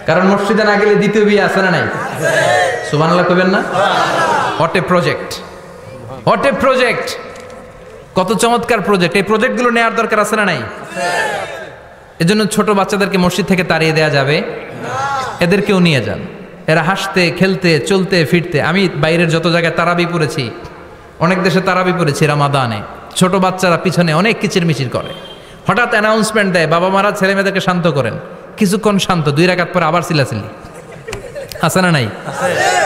কারণ মসজিদে না গেলে দ্বিতীয় বিয়ে আছে না নাই? সুবহানাল্লাহ কইবেন না? What a project, what a project, কত চমৎকার প্রজেক্ট। এই প্রজেক্টগুলো নেওয়ার দরকার আছে না নাই? এজন্য ছোট বাচ্চাদেরকে মসজিদ থেকে তাড়িয়ে দেওয়া যাবে না, এদেরকেও নিয়ে যান। এরা হাসতে খেলতে চলতে ফিরতে, আমি বাইরের যত জায়গায় তারাবি পড়েছি, অনেক দেশে তারাবি পড়েছি রামাদানে, ছোট বাচ্চারা পিছনে অনেক কিচির মিচির করে, হঠাৎ অ্যানাউন্সমেন্ট দেয় বাবা মারা ছেলে মেয়েদেরকে শান্ত করেন, কিছুক্ষণ শান্ত, 2 রাকাত পরে আবার চিল্লাচিল্লি, আছে না নাই?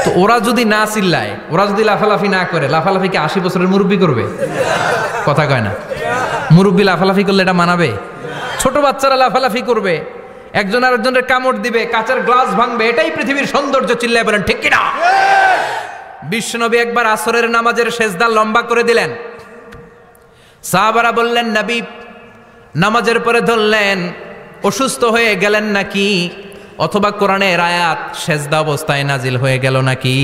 তো ওরা যদি না চিল্লায়, ওরা যদি লাফালাফি না করে, লাফালাফিকে 80 বছরের মুরব্বী করবে? কথা কয় না। মুরব্বী লাফালাফি করলে এটা মানাবে? ছোট বাচ্চারা লাফালাফি করবে, একজন আরেকজনের কামড় দিবে, কাঁচের গ্লাস ভাঙবে, এটাই পৃথিবীর সৌন্দর্য। চিল্লায় বলেন ঠিক কিনা? বিশ্বনবী একবার আসরের নামাজের সেজদা লম্বা করে দিলেন, সাহাবারা বললেন নবী নামাজের পরে ধরলেন অসুস্থ হয়ে গেলেন নাকি, অথবা কোরআনের আয়াত সেজদা অবস্থায় নাজিল হয়ে গেল নাকি?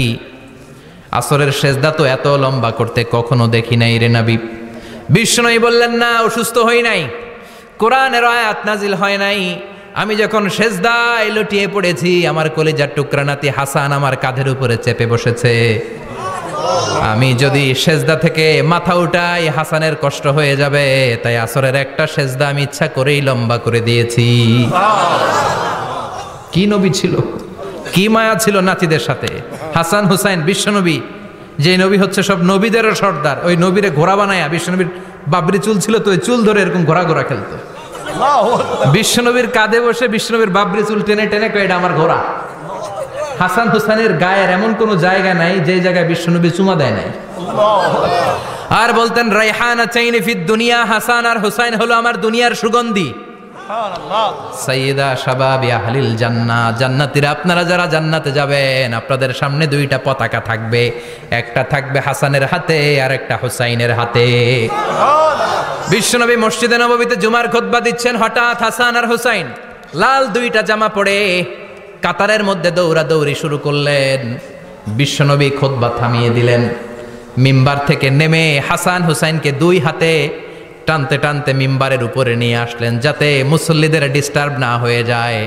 আসরের সেজদা তো এত লম্বা করতে কখনো দেখি নাই রে নবী। বিশ্বনবী বললেন না, অসুস্থ হই নাই, কোরআনের আয়াত নাজিল হয় নাই, আমি যখন সেজদায় লুটিয়ে পড়েছি আমার কলিজার টুকরা নাতি হাসান আমার কাঁধের উপরে চেপে বসেছে, আমি যদি সেজদা থেকে মাথা উঠাই হাসানের কষ্ট হয়ে যাবে, তাই আসরের একটা সেজদা আমি ইচ্ছা করেই লম্বা করে দিয়েছি। কি নবী ছিল, কি মায়া ছিল নাতিদের সাথে। হাসান হুসাইন বিশ্বনবী, যে নবী হচ্ছে সব নবীদেরও সর্দার, ওই নবীরে ঘোড়া বানায়া, বিশ্বনবীর বাবরি চুল ছিল তো ওই চুল ধরে এরকম ঘোড়া ঘোড়া খেলতো, বিশ্বনবীর কাঁধে বসে বিশ্বনবীর বাবরি চুল টেনে টেনে কয় এটা আমার ঘোড়া। হাসান হুসাইনের গায়ের এমন কোন জায়গা নাই যে জায়গায় বিশ্বনবী চুমা দেয় নাই। আর বলতেন রাইহানা চাইনি ফিদ দুনিয়া, হাসান আর হুসাইন হলো আমার দুনিয়ার সুগন্ধি। সাইয়্যিদা শাবাবি আহলিল জান্নাহ, জান্নাতীরা আপনারা যারা জান্নাতে যাবেন আপনাদের সামনে 2টা পতাকা থাকবে, একটা থাকবে হাসানের হাতে আর একটা হুসাইনের হাতে। বিশ্বনবী মসজিদে নববীতে জুমার খুতবা দিচ্ছেন, হঠাৎ হাসান আর হুসাইন লাল দুইটা জামা পরে কাতারের মধ্যে দৌড়াদৌড়ি শুরু করলেন। বিশ্বনবী খুতবা থামিয়ে দিলেন। মিম্বার থেকে নেমে হাসান হুসাইনকে দুই হাতে টানতে টানতে মিম্বারের উপরে নিয়ে আসলেন, যাতে মুসল্লিদের ডিস্টার্ব না হয়ে যায়।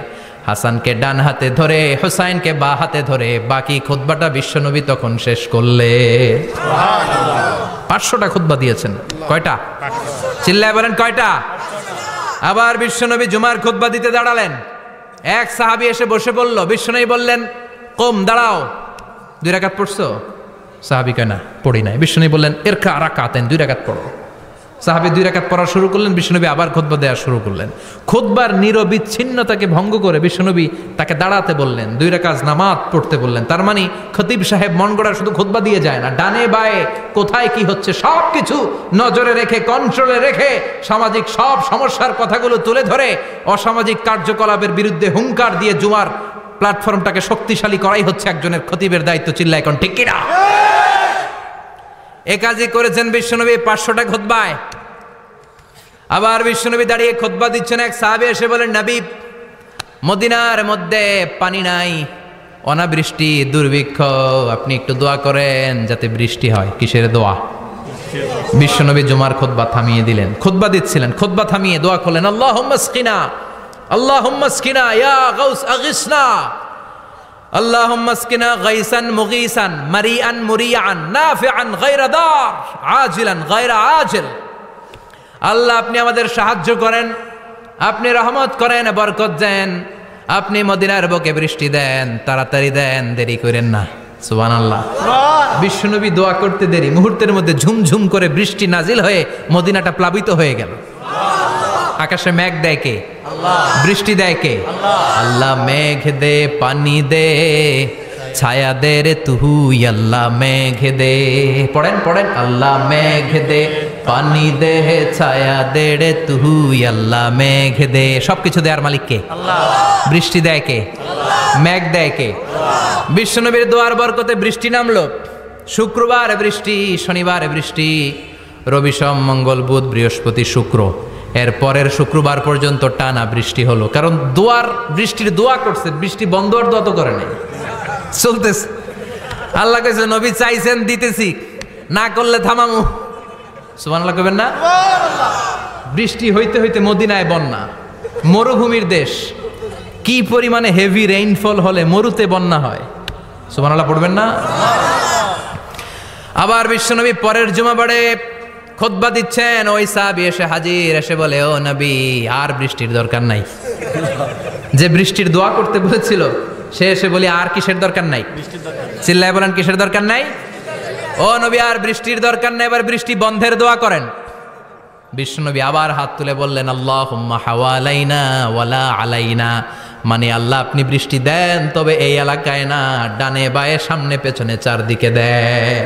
হাসানকে ডান হাতে ধরে, হুসাইনকে বা হাতে ধরে বাকি খুতবাটা বিশ্বনবী তখন শেষ করলে। 500টা খুতবা দিয়েছেন। কয়টা? চিল্লায় বলেন কয়টা? আবার বিশ্বনবী জুমার খুতবা দিতে দাঁড়ালেন। এক সাহাবী এসে বসে বলল, বিশ্বনবী বললেন, কম, দাঁড়াও, 2 রাকাত পড়ছো? সাহাবী কয় না, পড়ি নাই। বিশ্বনবী বললেন, এরকা রাকাতেন, 2 রাকাত পড়ো। সাহাবী 2 রাকাত পড়া শুরু করলেন। বিশ্বনবী আবার খুতবা দেওয়া শুরু করলেন। খুতবার নিরবিচ্ছিন্নতাকে ভঙ্গ করে বিশ্বনবী তাকে দাঁড়াতে বললেন, 2 রাকাত নামাজ পড়তে বললেন। তার মানে খতিব সাহেব মন গড়া শুধু খুতবা দিয়ে যায় না, ডানে বায়ে কোথায় কি হচ্ছে সব কিছু নজরে রেখে, কন্ট্রোলে রেখে, সামাজিক সব সমস্যার কথাগুলো তুলে ধরে অসামাজিক কার্যকলাপের বিরুদ্ধে হুঙ্কার দিয়ে জুমার প্ল্যাটফর্মটাকে শক্তিশালী করাই হচ্ছে একজনের খতিবের দায়িত্ব। চিল্লায় এখন ঠিক কিনা? এ কাজই করেছেন বিশ্বনবী 500টা খুতবায়। আবার বিশ্বনবী দাঁড়িয়ে খুতবা দিচ্ছেন। এক সাহাবী এসে বলেন, নবী, মদিনার মধ্যে পানি নাই, অনাবৃষ্টি, দুর্ভিক্ষ, আপনি একটু দোয়া করেন যাতে বৃষ্টি হয়। কিসের দোয়া? বিশ্বনবী জুমার খুতবা থামিয়ে দিলেন। খুতবা দিচ্ছিলেন, খুতবা থামিয়ে দোয়া করলেন, আল্লাহুম্মা আসকিনা, আল্লাহুম্মা আসকিনা ইয়া গাউস আগিসনা, আল্লাহুম্মা আসকিনা গাইসান মুগীসান মারিআন মুরিআন নাফিআন গায়রা দার আজিলান গায়রা আজিল। আল্লাহ, আপনি আমাদের সাহায্য করেন, আপনি রহমত করেন, বরকত দেন, আপনি মদিনার বুকে বৃষ্টি দেন, তাড়াতাড়ি দেন, দেরি করেন না। সুবহানাল্লাহ। বিশ্বনবী দোয়া করতে দেরি, মুহূর্তের মধ্যে ঝুমঝুম করে বৃষ্টি নাজিল হয়ে মদিনাটা প্লাবিত হয়ে গেল। আকাশে মেঘ দেয় কে? আল্লাহ। বৃষ্টি দেয় কে? আল্লাহ। আল্লাহ মেঘ দে, পানি দে, ছায়া দে রে তুই, আল্লাহ মেঘ দে। পড়েন পড়েন, আল্লাহ মেঘ দে, পানি দে, ছায়া দে রে তুই, আল্লাহ মেঘ দে। সবকিছু দেয়ার মালিক কে? আল্লাহ। বৃষ্টি দেয় কে? আল্লাহ। মেঘ দেয় কে? আল্লাহ। বিশ্বনবীর দোয়ার বরকতে বৃষ্টি নামলো। শুক্রবার বৃষ্টি, শনিবার বৃষ্টি, রবি সোম মঙ্গল বুধ বৃহস্পতি শুক্র, এর পরের শুক্রবার পর্যন্ত টানা বৃষ্টি হলো। কারণ দোয়ার, বৃষ্টির দোয়া করছে, বৃষ্টি বন্ধ হওয়ার দোয়া তো করে নাই, চলতেছে। আল্লাহ কইছে, নবী চাইছেন দিতেছি, না করলে থামামু। সুবহানাল্লাহ কইবেন না? বৃষ্টি হইতে হইতে মদিনায় বন্যা, মরুভূমির দেশ, কি পরিমাণে হেভি রেইনফল হলে মরুতে বন্যা হয়। সুবহানাল্লাহ পড়বেন না? আবার বিশ্বনবী পরের জুমাবারে খুতবা দিচ্ছেন। ওই সাহাবী এসে হাজির, এসে বলে, ও নবী, আর বৃষ্টির দরকার নাই। যে বৃষ্টির দোয়া করতে বলেছিল সে এসে বলি, আর কিসের দরকার নাই? চিল্লায় বলেন, কিসের দরকার নাই? ও নবী, আর বৃষ্টির দরকার নাই, এবার বৃষ্টি বন্ধের দোয়া করেন। বিশ্বনবী আবার হাত তুলে বললেন, আল্লাহুম্মা হাওয়ালাইনা ওয়ালা আলাইনা, মানে আল্লাহ আপনি বৃষ্টি দেন, তবে এই এলাকায় না, ডানে বায়ে সামনে পেছনে চারদিকে দেন।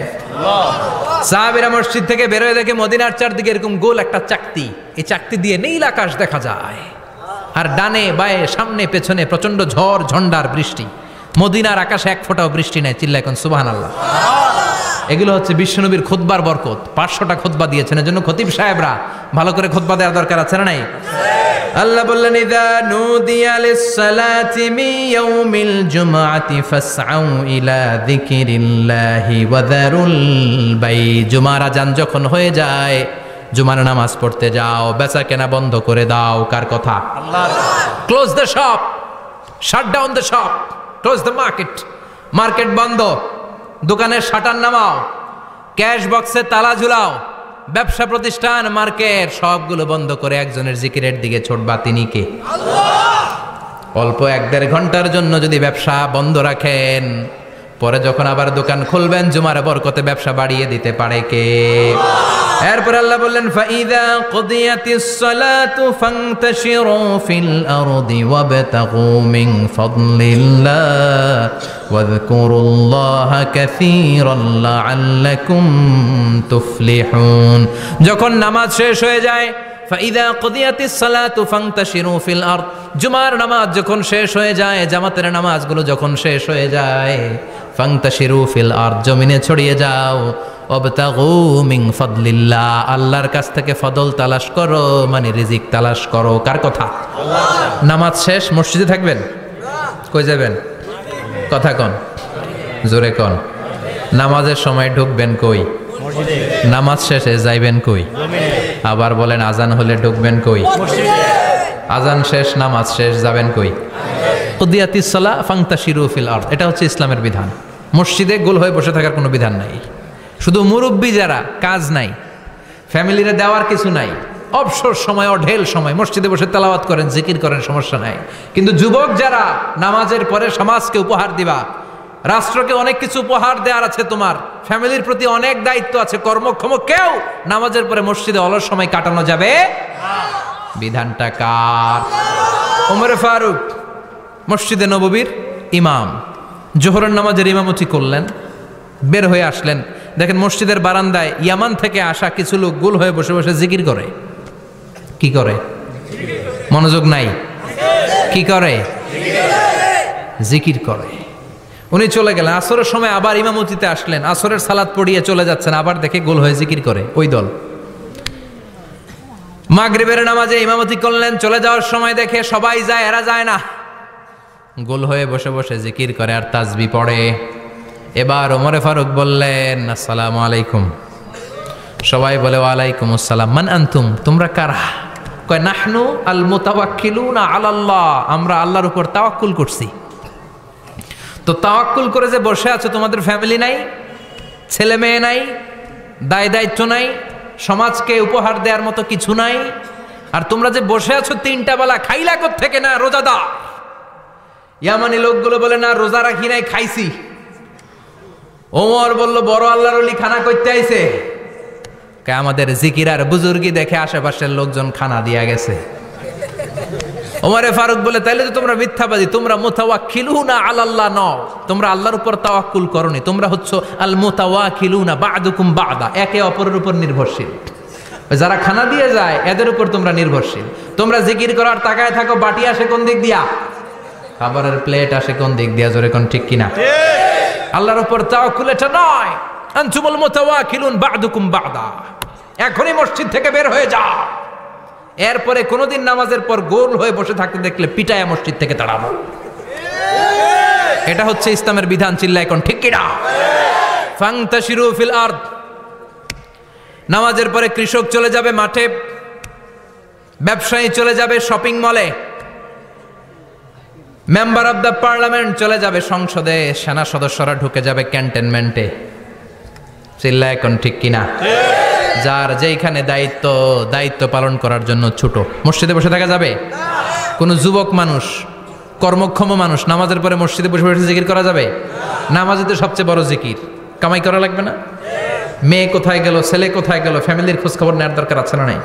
সাহাবীরা মসজিদ থেকে বেরোয় দেখে মদিনার চারদিকে এরকম গোল একটা চাকতি, এই চাকতি দিয়ে নীল আকাশ দেখা যায়, আর ডানে বায়ে সামনে পেছনে প্রচন্ড ঝড় ঝন্ডার বৃষ্টি। মদিনার আকাশে এক ফোঁটাও বৃষ্টি নেই। চিল্লা এখন সুবহানাল্লাহ। এগুলো হচ্ছে বিশ্বনবীর খুতবার বরকত। 500টা খুতবা দিয়েছেন, এজন্য খতিব সাহেবরা ভালো করে খুতবা দেওয়ার দরকার আছে না নাই? আল্লাহ বললেন, ইযা নুদিয়া লিস-সালাতি মিন ইয়াউমিল জুমআতি ফাসআউ ইলা যিকিরিল্লাহি ওয়া যারুল বাই। জুমার আযান যখন হয়ে যায়, জুমার নামাজ পড়তে যাও, বেচা কেনা বন্ধ করে দাও। কার কথা? আল্লাহর। Close the shop, shut down the shop, close the market. Market বন্ধ, দোকানের শাটার নামাও, ক্যাশ বক্সে তালা ঝুলাও, ব্যবসা প্রতিষ্ঠান, মার্কেট সবগুলো বন্ধ করে একজনের জিকিরের দিকে ছোটবা। তিনি কে? আল্লাহ। অল্প 1-1.5 ঘন্টার জন্য যদি ব্যবসা বন্ধ রাখেন, পরে যখন আবার দোকান খুলবেন, জুমার বরকতে ব্যবসা বাড়িয়ে দিতে পারে কে? এরপর আল্লাহ বললেন, ফাইদা কুদিয়াতিস সালাতু ফান্তাশিরু ফিল আরদি ওয়াবতাগু মিন ফাদলিল্লাহ ওয়াযকুরুল্লাহা কাসীরান লাআল্লাকুম তুফলিহুন। যখন নামাজ শেষ হয়ে যায়, ফাইদা কুদিয়াতিস সালাতু ফান্তাশিরু ফিল আরদ, জুমার নামাজ যখন শেষ হয়ে যায়, জামাতের নামাজগুলো যখন শেষ হয়ে যায়, ফান্তাশিরু ফিল আরদ, জমিনে ছড়িয়ে যাও, ওয়াবতাগু মিন ফাদলিল্লাহ, আল্লাহর কাছ থেকে ফদল তালাশ করো, মানে রিজিক তালাশ করো। কার কথা? আল্লাহ। নামাজ শেষ মসজিদে থাকবেন? কই যাবেন? কথা কন, জোরে কন। নামাজের সময় ঢুকবেন কই? নামাজ শেষে যাইবেন কই? আবার বলেন আজান হলে ঢুকবেন কই? আজান শেষ, নামাজ শেষ, যাবেন কই? কুদিয়াতিস সালাহ ফান্তাশিরু ফিল আরদ, এটা হচ্ছে ইসলামের বিধান। মসজিদে গোল হয়ে বসে থাকার কোনো বিধান নাই। শুধু মুরব্বী যারা, কাজ নাই, ফ্যামিলিরে দেওয়ার কিছু নাই, অবসর সময়, অঢেল সময় মসজিদে বসে তেলাওয়াত করেন, জিকির করেন, সমস্যা নাই। কিন্তু যুবক যারা, নামাজের পরে সমাজকে উপহার দিবা, রাষ্ট্রকে অনেক কিছু উপহার দেওয়ার আছে, তোমার ফ্যামিলির প্রতি অনেক দায়িত্ব আছে, কর্মক্ষম কেউ নামাজের পরে মসজিদে অলস সময় কাটানো যাবে? বিধানটা কার? ওমর ফারুক মসজিদে নববীর ইমাম, জোহরের নামাজের ইমামতি করলেন, বের হয়ে আসলেন, দেখেন মসজিদের বারান্দায় ইয়ামান থেকে আসা কিছু লোক গোল হয়ে বসে বসে জিকির করে। কি করে? মনোযোগ নাই। কি করে? জিকির করে। উনি চলে গেলেন, আসরের সময় আবার ইমামতিতে আসলেন, আসরের সালাত পড়িয়ে চলে যাচ্ছেন, আবার দেখে গোল হয়ে জিকির করে ওই দল। মাগরিবের নামাজে ইমামতি করলেন, চলে যাওয়ার সময় দেখে সবাই যায়, এরা যায় না, গোল হয়ে বসে বসে জিকির করে আর তাসবিহ পড়ে। এবার ওমরে ফারুক বললেন, আসসালামু আলাইকুম। সবাই বলে ওয়ালাইকুম আসসালাম। মান আনতুম, তোমরা কারা? কয় নাহনু আল মুতাওয়াক্কিলুনা আলাল্লাহ, আমরা আল্লাহর উপর তাওয়াক্কুল করছি। তো তাওয়াক্কুল করে যে বসে আছো, তোমাদের ফ্যামিলি নাই, ছেলে মেয়ে নাই, দায় দায়িত্ব নাই, সমাজকে উপহার দেওয়ার মতো কিছু নাই, আর তোমরা যে বসে আছো তিনটা বেলা খাইলা কোত্থেকে? না রোজাদার। ইয়ামানি লোকগুলো বলে না রোজা রাখি নাই, খাইছি। ওমর বলল বড় আল্লাহর ওলি খানা করতে আইছে। আমাদের জিকির আর বুজুর্গি দেখে আশেপাশের লোকজন খানা দিয়া গেছে। ওমরে ফারুক বলে তাইলে তো তোমরা মিথ্যাবাদী, তোমরা মুতাওয়াক্কিলুনা আলাল্লাহ নও, তোমরা আল্লাহর উপর তাওয়াক্কুল করনি, তোমরা হচ্ছে আল মুতাওয়াক্কিলুনা বা'দুকুম বা'দা, একে অপরের উপর নির্ভরশীল। যারা খানা দিয়ে যায় এদের উপর তোমরা নির্ভরশীল। তোমরা জিকির করার তাকায় থাকো, বাটি আসে কোন দিক দিয়া, খাবারের প্লেট আসে কোন দিক দিয়া, জোরে কোন ঠিক কিনা? আল্লাহর উপর তাওয়াক্কুল এটা নয়। আনতুমুল মুতাওয়াক্কিলুন বা'দুকুম বা'দা, এখনই মসজিদ থেকে বের হয়ে যাও। এরপরে কোনোদিন নামাজের পর গোল হয়ে বসে থাকতে দেখলে পিটায়া মসজিদ থেকে তাড়াবো। এটা হচ্ছে ইসলামের বিধান। চিল্লা এখন ঠিক কিনা? ফান্তাশিরু ফিল আরদ। নামাজের পরে কৃষক চলে যাবে মাঠে, ব্যবসায়ী চলে যাবে শপিং মলে, মেম্বার অব দ্য পার্লামেন্ট চলে যাবে সংসদে, সেনা সদস্যরা ঢুকে যাবে ক্যান্টনমেন্টে। চিল্লা এখন ঠিক কিনা? যার যেইখানে দায়িত্ব পালন করার জন্য ছোট, মসজিদে বসে থাকা যাবে? কোন যুবক মানুষ, কর্মক্ষম মানুষ নামাজের পরে মসজিদে বসে বসে জিকির করা যাবে? নামাজে তো সবচেয়ে বড় জিকির, কামাই করা লাগবে না? মেয়ে কোথায় গেল, ছেলে কোথায় গেল, ফ্যামিলির খোঁজ খবর নেওয়ার দরকার আছে না নাই?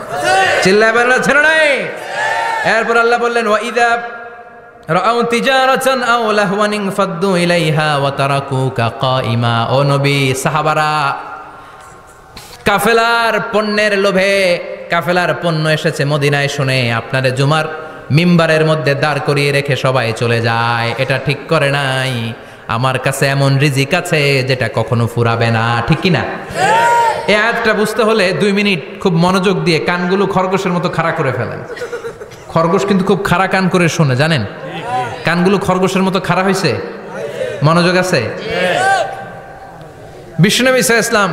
চিল্লায় বলেন আছে না নাই? এরপর আল্লাহ বললেন ওয়াইদা রাআউ তিজারাতান আও লাহওয়ান ফাদ্দু ইলাইহা ওয়া তারাকুকা কাইমা। ও নবী, সাহাবারা কাফেলার পণ্যের লোভে, কাফেলার পণ্য এসেছে মদিনায় শুনে আপনারে জুমার মিম্বারের মধ্যে দাঁড় করিয়ে রেখে সবাই চলে যায়। এটা ঠিক করে নাই। আমার কাছে এমন রিজিক আছে যেটা কখনো ফুরাবে না, ঠিক কি না? এই আয়াতটা বুঝতে হলে 2 মিনিট খুব মনোযোগ দিয়ে কানগুলো খরগোশের মতো খাড়া করে ফেলেন। খরগোশ কিন্তু খুব খাড়া কান করে শোনে, জানেন? কানগুলো খরগোশের মতো খাড়া হয়েছে। মনোযোগ আছে? বিশ্বনবী সাল্লাল্লাহু আলাইহি ওয়াসাল্লাম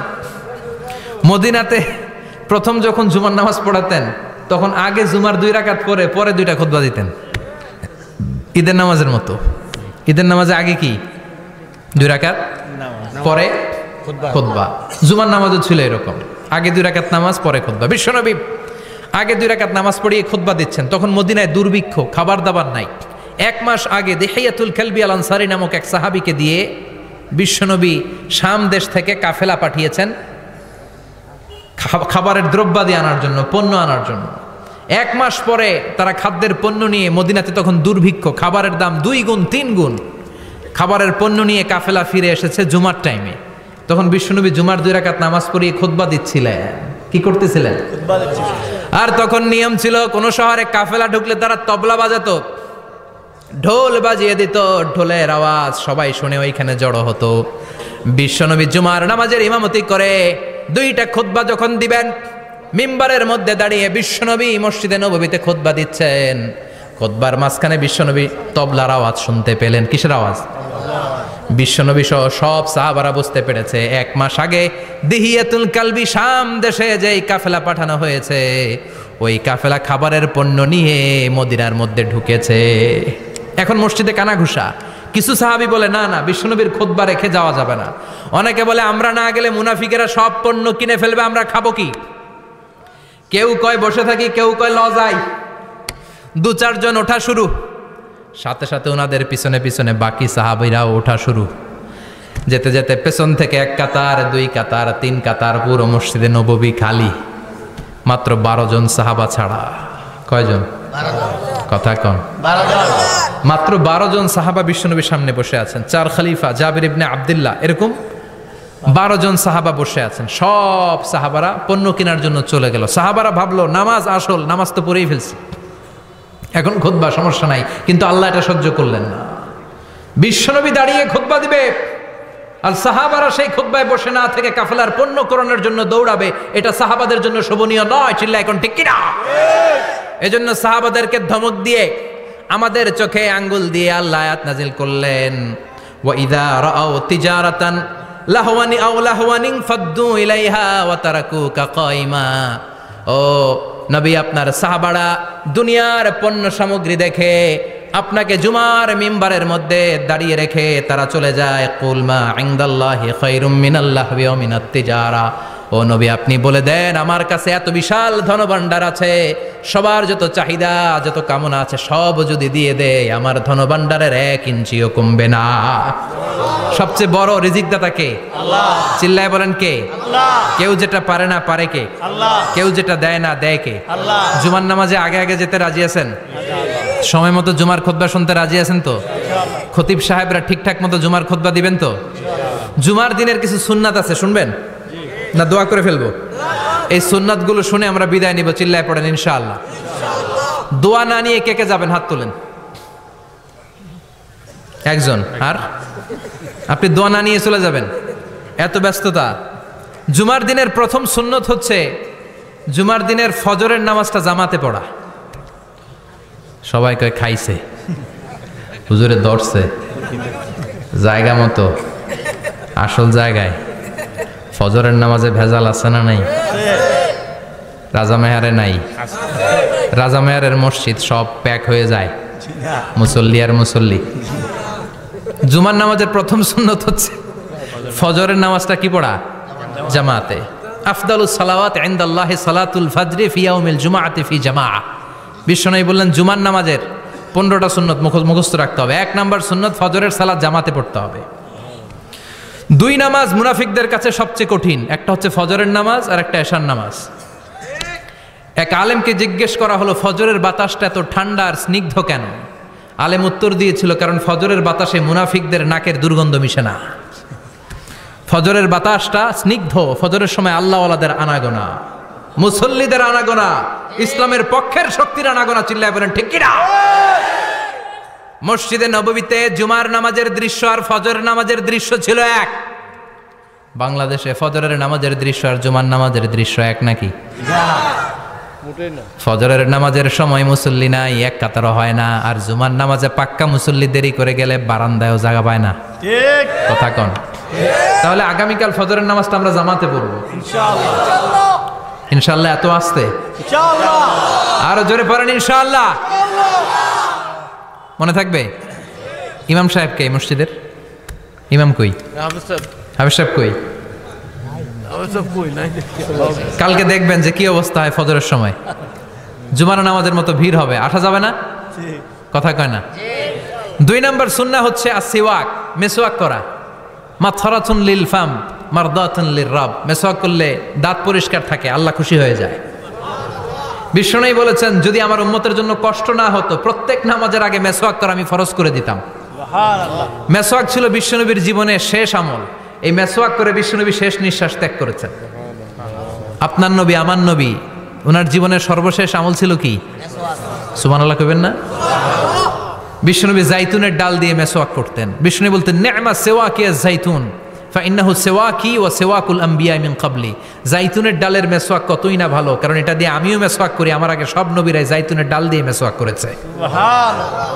মদিনাতে প্রথম যখন জুমার নামাজ পড়াতেন, তখন আগে জুমার 2 রাকাত পরে 2টা খুতবা দিতেন, ঈদের নামাজের মতো। ঈদের নামাজে আগে কি 2 রাকাত, পরে খুতবা। জুমার নামাজও ছিল এরকম, আগে 2 রাকাত নামাজ, পরে খুতবা। বিশ্বনবী আগে 2 রাকাত নামাজ পড়িয়ে খুতবা দিচ্ছেন, তখন মদিনায় দুর্ভিক্ষ, খাবার দাবার নাই। 1 মাস আগে দিহিয়াতুল কালবি আল আনসারী নামক এক সাহাবীকে দিয়ে বিশ্বনবী শাম দেশ থেকে কাফেলা পাঠিয়েছেন খাবারের দ্রব্যাদি আনার জন্য, পণ্য আনার জন্য। 1 মাস পরে তারা খাদ্যের পণ্য নিয়ে, মদিনাতে তখন দুর্ভিক্ষ, খাবারের দাম 2 গুণ 3 গুণ, খাবারের পণ্য নিয়ে কাফেলা ফিরে এসেছে জুমার টাইমে। তখন বিশ্বনবী জুমার 2 রাকাত নামাজ পড়িয়ে খুতবা দিচ্ছিলেন। কি করতেছিলেন? আর তখন নিয়ম ছিল কোন শহরে কাফেলা ঢুকলে তারা তবলা বাজাতো, ঢোল বাজিয়ে দিত, ঢোলের আওয়াজ সবাই শুনে ওইখানে জড়ো হতো। বিশ্বনবী জুমার নামাজের ইমামতি করে 2টা খুতবা যখন দিবেন, মিম্বারের মধ্যে দাঁড়িয়ে বিশ্বনবী মসজিদে নববীতে খুতবা দিচ্ছেন, খুতবার মাঝখানে বিশ্বনবী তবলার আওয়াজ শুনতে পেলেন। কিসের আওয়াজ? বিশ্বনবী সহ সব সাহাবারা বুঝতে পেরেছে 1 মাস আগে দিহিয়াতুল কালবি শাম দেশে যেই কাফেলা পাঠানো হয়েছে, ওই কাফেলা খাবারের পণ্য নিয়ে মদিনার মধ্যে ঢুকেছে। এখন মসজিদে কানাঘুষা। কিছু সাহাবী বলে না না, বিশ্বনবীর খুতবা রেখে যাওয়া যাবে না। অনেকে বলে আমরা না গেলে মুনাফিকেরা সব পণ্য কিনে ফেলবে, আমরা খাবো কি? কেউ কয় বসে থাকি, কেউ কয় ল যাই। 2-4 জন ওঠা শুরু, সাথে সাথে ওনাদের পিছনে পিছনে বাকি সাহাবীরাও ওঠা শুরু। যেতে যেতে পেছন থেকে 1 কাতার, 2 কাতার, 3 কাতার, পুরো মসজিদে নববী খালি, মাত্র 12 জন সাহাবা ছাড়া। কয়জন? কথা কন। মাত্র 12 জন সাহাবা বিশ্বনবীর সামনে বসে আছেন। 4 খলিফা, জাবির ইবনে আব্দুল্লাহ, এরকম 12 জন সাহাবা বসে আছেন। সব সাহাবারা পণ্য কেনার জন্য চলে গেল। সাহাবারা ভাবলো নামাজ আসল, নামাজ তো পড়েই ফেলছি, এখন খুতবা সমস্যা নাই, কিন্তু আল্লাহ এটা সহ্য করলেন না। বিশ্বনবী দাঁড়িয়ে খুতবা দিবে আর সাহাবারা সেই খুতবায় বসে না থেকে কাফেলার পণ্য করণের জন্য দৌড়াবে, এটা সাহাবাদের জন্য শোভনীয় নয়। চিল্লা এখন ঠিক কিনা? এজন্য সাহাবাদেরকে ধমক দিয়ে, আমাদের চোখে আঙ্গুল দিয়ে আল্লাহ আয়াত নাজিল করলেন, ওয়া ইযা রাআউ তিজারাতান লাহওয়ানি আও লাহওয়ানিন ফাদ্দু ইলাইহা ওয়া তারাকুকা কাইমা। ও নবী, আপনার সাহাবারা দুনিয়ার পণ্য সামগ্রী দেখে আপনাকে জুমার মিম্বারের মধ্যে দাঁড়িয়ে রেখে তারা চলে যায়। কুল মা ইনদাল্লাহি খায়রুম মিনাল্লাহি ওয়া মিনাত তিজারা। ও নবী, আপনি বলে দেন আমার কাছে এত বিশাল ধনভাণ্ডার আছে, সবার যত চাহিদা যত কামনা আছে সব যদি দিয়ে দেয়, আমার ধনভাণ্ডারের 1 ইঞ্চিও কমবে না। সবচেয়ে বড় রিজিকদাতা কে? আল্লাহ। চিল্লায় বলেন কে? আল্লাহ। কেউ যেটা পারে না পারে কে? আল্লাহ। কেউ যেটা দেয় না দেয় কে? আল্লাহ। জুমার নামাজে আগে আগে যেতে রাজি আছেন? সময় মতো জুমার খুতবা শুনতে রাজি আছেন তো? খতিব সাহেবরা ঠিকঠাক মতো জুমার খুতবা দিবেন তো? জুমার দিনের কিছু সুন্নাত আছে, শুনবেন না দোয়া করে ফেলবো? এই সুন্নাতগুলো শুনে আমরা বিদায় নিব। চিল্লায় পড়েন ইনশাআল্লাহ। দোয়া না নিয়ে কে কে যাবেন? হাত তোলেন। একজন। আর আপনি দোয়া না নিয়ে চলে যাবেন? এত ব্যস্ততা। জুমার দিনের প্রথম সুন্নত হচ্ছে জুমার দিনের ফজরের নামাজটা জামাতে পড়া। সবাই কয় খাইছে, হুজুরে দর্শে জায়গা মতো, আসল জায়গায়। ফজরের নামাজে ভেজাল আছে না নাই? রাজা মেহারে নাই? রাজা মেহারের মসজিদ সব প্যাক হয়ে যায়, মুসল্লি আর মুসল্লি। জুমার নামাজের প্রথম সুন্নত হচ্ছে ফজরের নামাজটা কি পড়া? জামাতে। আফদালুস সালাওয়াত ইনদাল্লাহি সালাতুল ফাজরি ফি ইয়াউমিল জুমআতি ফি জামাআ। বিশ্বনবী বললেন জুমার নামাজের 15টা সুন্নত মুখস্থ রাখতে হবে। 1 নাম্বার সুন্নত ফজরের সালাত জামাতে পড়তে হবে। 2 নামাজ মুনাফিকদের কাছে সবচেয়ে কঠিন, একটা হচ্ছে ফজরের নামাজ আর একটা এশার নামাজ। এক আলেমকে জিজ্ঞেস করা হলো ফজরের বাতাসটা এত ঠান্ডা আর স্নিগ্ধ কেন? আলেম উত্তর দিয়েছিল, কারণ ফজরের বাতাসে মুনাফিকদের নাকের দুর্গন্ধ মিশে না। ফজরের বাতাসটা স্নিগ্ধ, ফজরের সময় আল্লাহওয়ালাদের আনাগোনা, মুসল্লিদের আনাগোনা, ইসলামের পক্ষের শক্তির আনাগোনা। চিল্লায় বলেন ঠিক কিনা? মসজিদে নববীতে জুমার নামাজের দৃশ্য আর ফজরের নামাজের দৃশ্য ছিল এক। বাংলাদেশে ফজরের নামাজের দৃশ্য আর জুমার নামাজের দৃশ্য এক নাকি? ফজরের নামাজের সময় মুসল্লি নাই, 1 কাতারও হয় না, আর জুমার নামাজে পাক্কা মুসল্লি দেরি করে গেলে বারান্দায়ও জায়গা পায় না। কথা কন। তাহলে আগামীকাল ফজরের নামাজটা আমরা জামাতে পড়বো ইনশাআল্লাহ। ইনশাআল্লাহ। এত আসতে আরো জোরে পড়েন ইনশাআল্লাহ। মনে থাকবে? ইমাম সাহেব কে মসজিদের? ইমাম কই? হাফেজ সাহেব কই? কালকে দেখবেন যে কি অবস্থা হয় ফজরের সময়। জুমার নামাজের মতো ভিড় হবে, আসা যাবে না। কথা কয় না। 2 নাম্বার সুন্নাহ হচ্ছে আসওয়াক, মেসওয়াক করা। মাথরাতুন লিল ফাম মারদাতুন লির রব। মেসওয়াক করলে দাঁত পরিষ্কার থাকে, আল্লাহ খুশি হয়ে যায়। বিশ্বনবী বলেছেন যদি আমার উম্মতের জন্য কষ্ট না হতো প্রত্যেক নামাজের আগে মেসওয়াক করা আমি ফরজ করে দিতাম। সুবহানাল্লাহ। মেসওয়াক ছিল বিশ্বনবীর জীবনের শেষ আমল। এই মেসওয়াক করে বিশ্বনবী শেষ নিঃশ্বাস ত্যাগ করেছেন। আপনার নবী আমার নবী ওনার জীবনের সর্বশেষ আমল ছিল কি? সুবহানাল্লাহ কইবেন না? বিশ্বনবী জাইতুনের ডাল দিয়ে মেসওয়াক করতেন। বিশ্বনবী বলতেন নি'মা সিওয়াকি আয-যাইতুন ফাইন্নাহু সিওয়াকি ওয়া সিওয়াকুল আমবিয়া মিন ক্বাবলি। জাইতুনের ডালের মেসওয়াক কতই না ভালো, কারণ এটা দিয়ে আমিও মেসওয়াক করি, আমার আগে সব নবীরাই জাইতুনের ডাল দিয়ে মেসওয়াক করেছে। সুবহানাল্লাহ।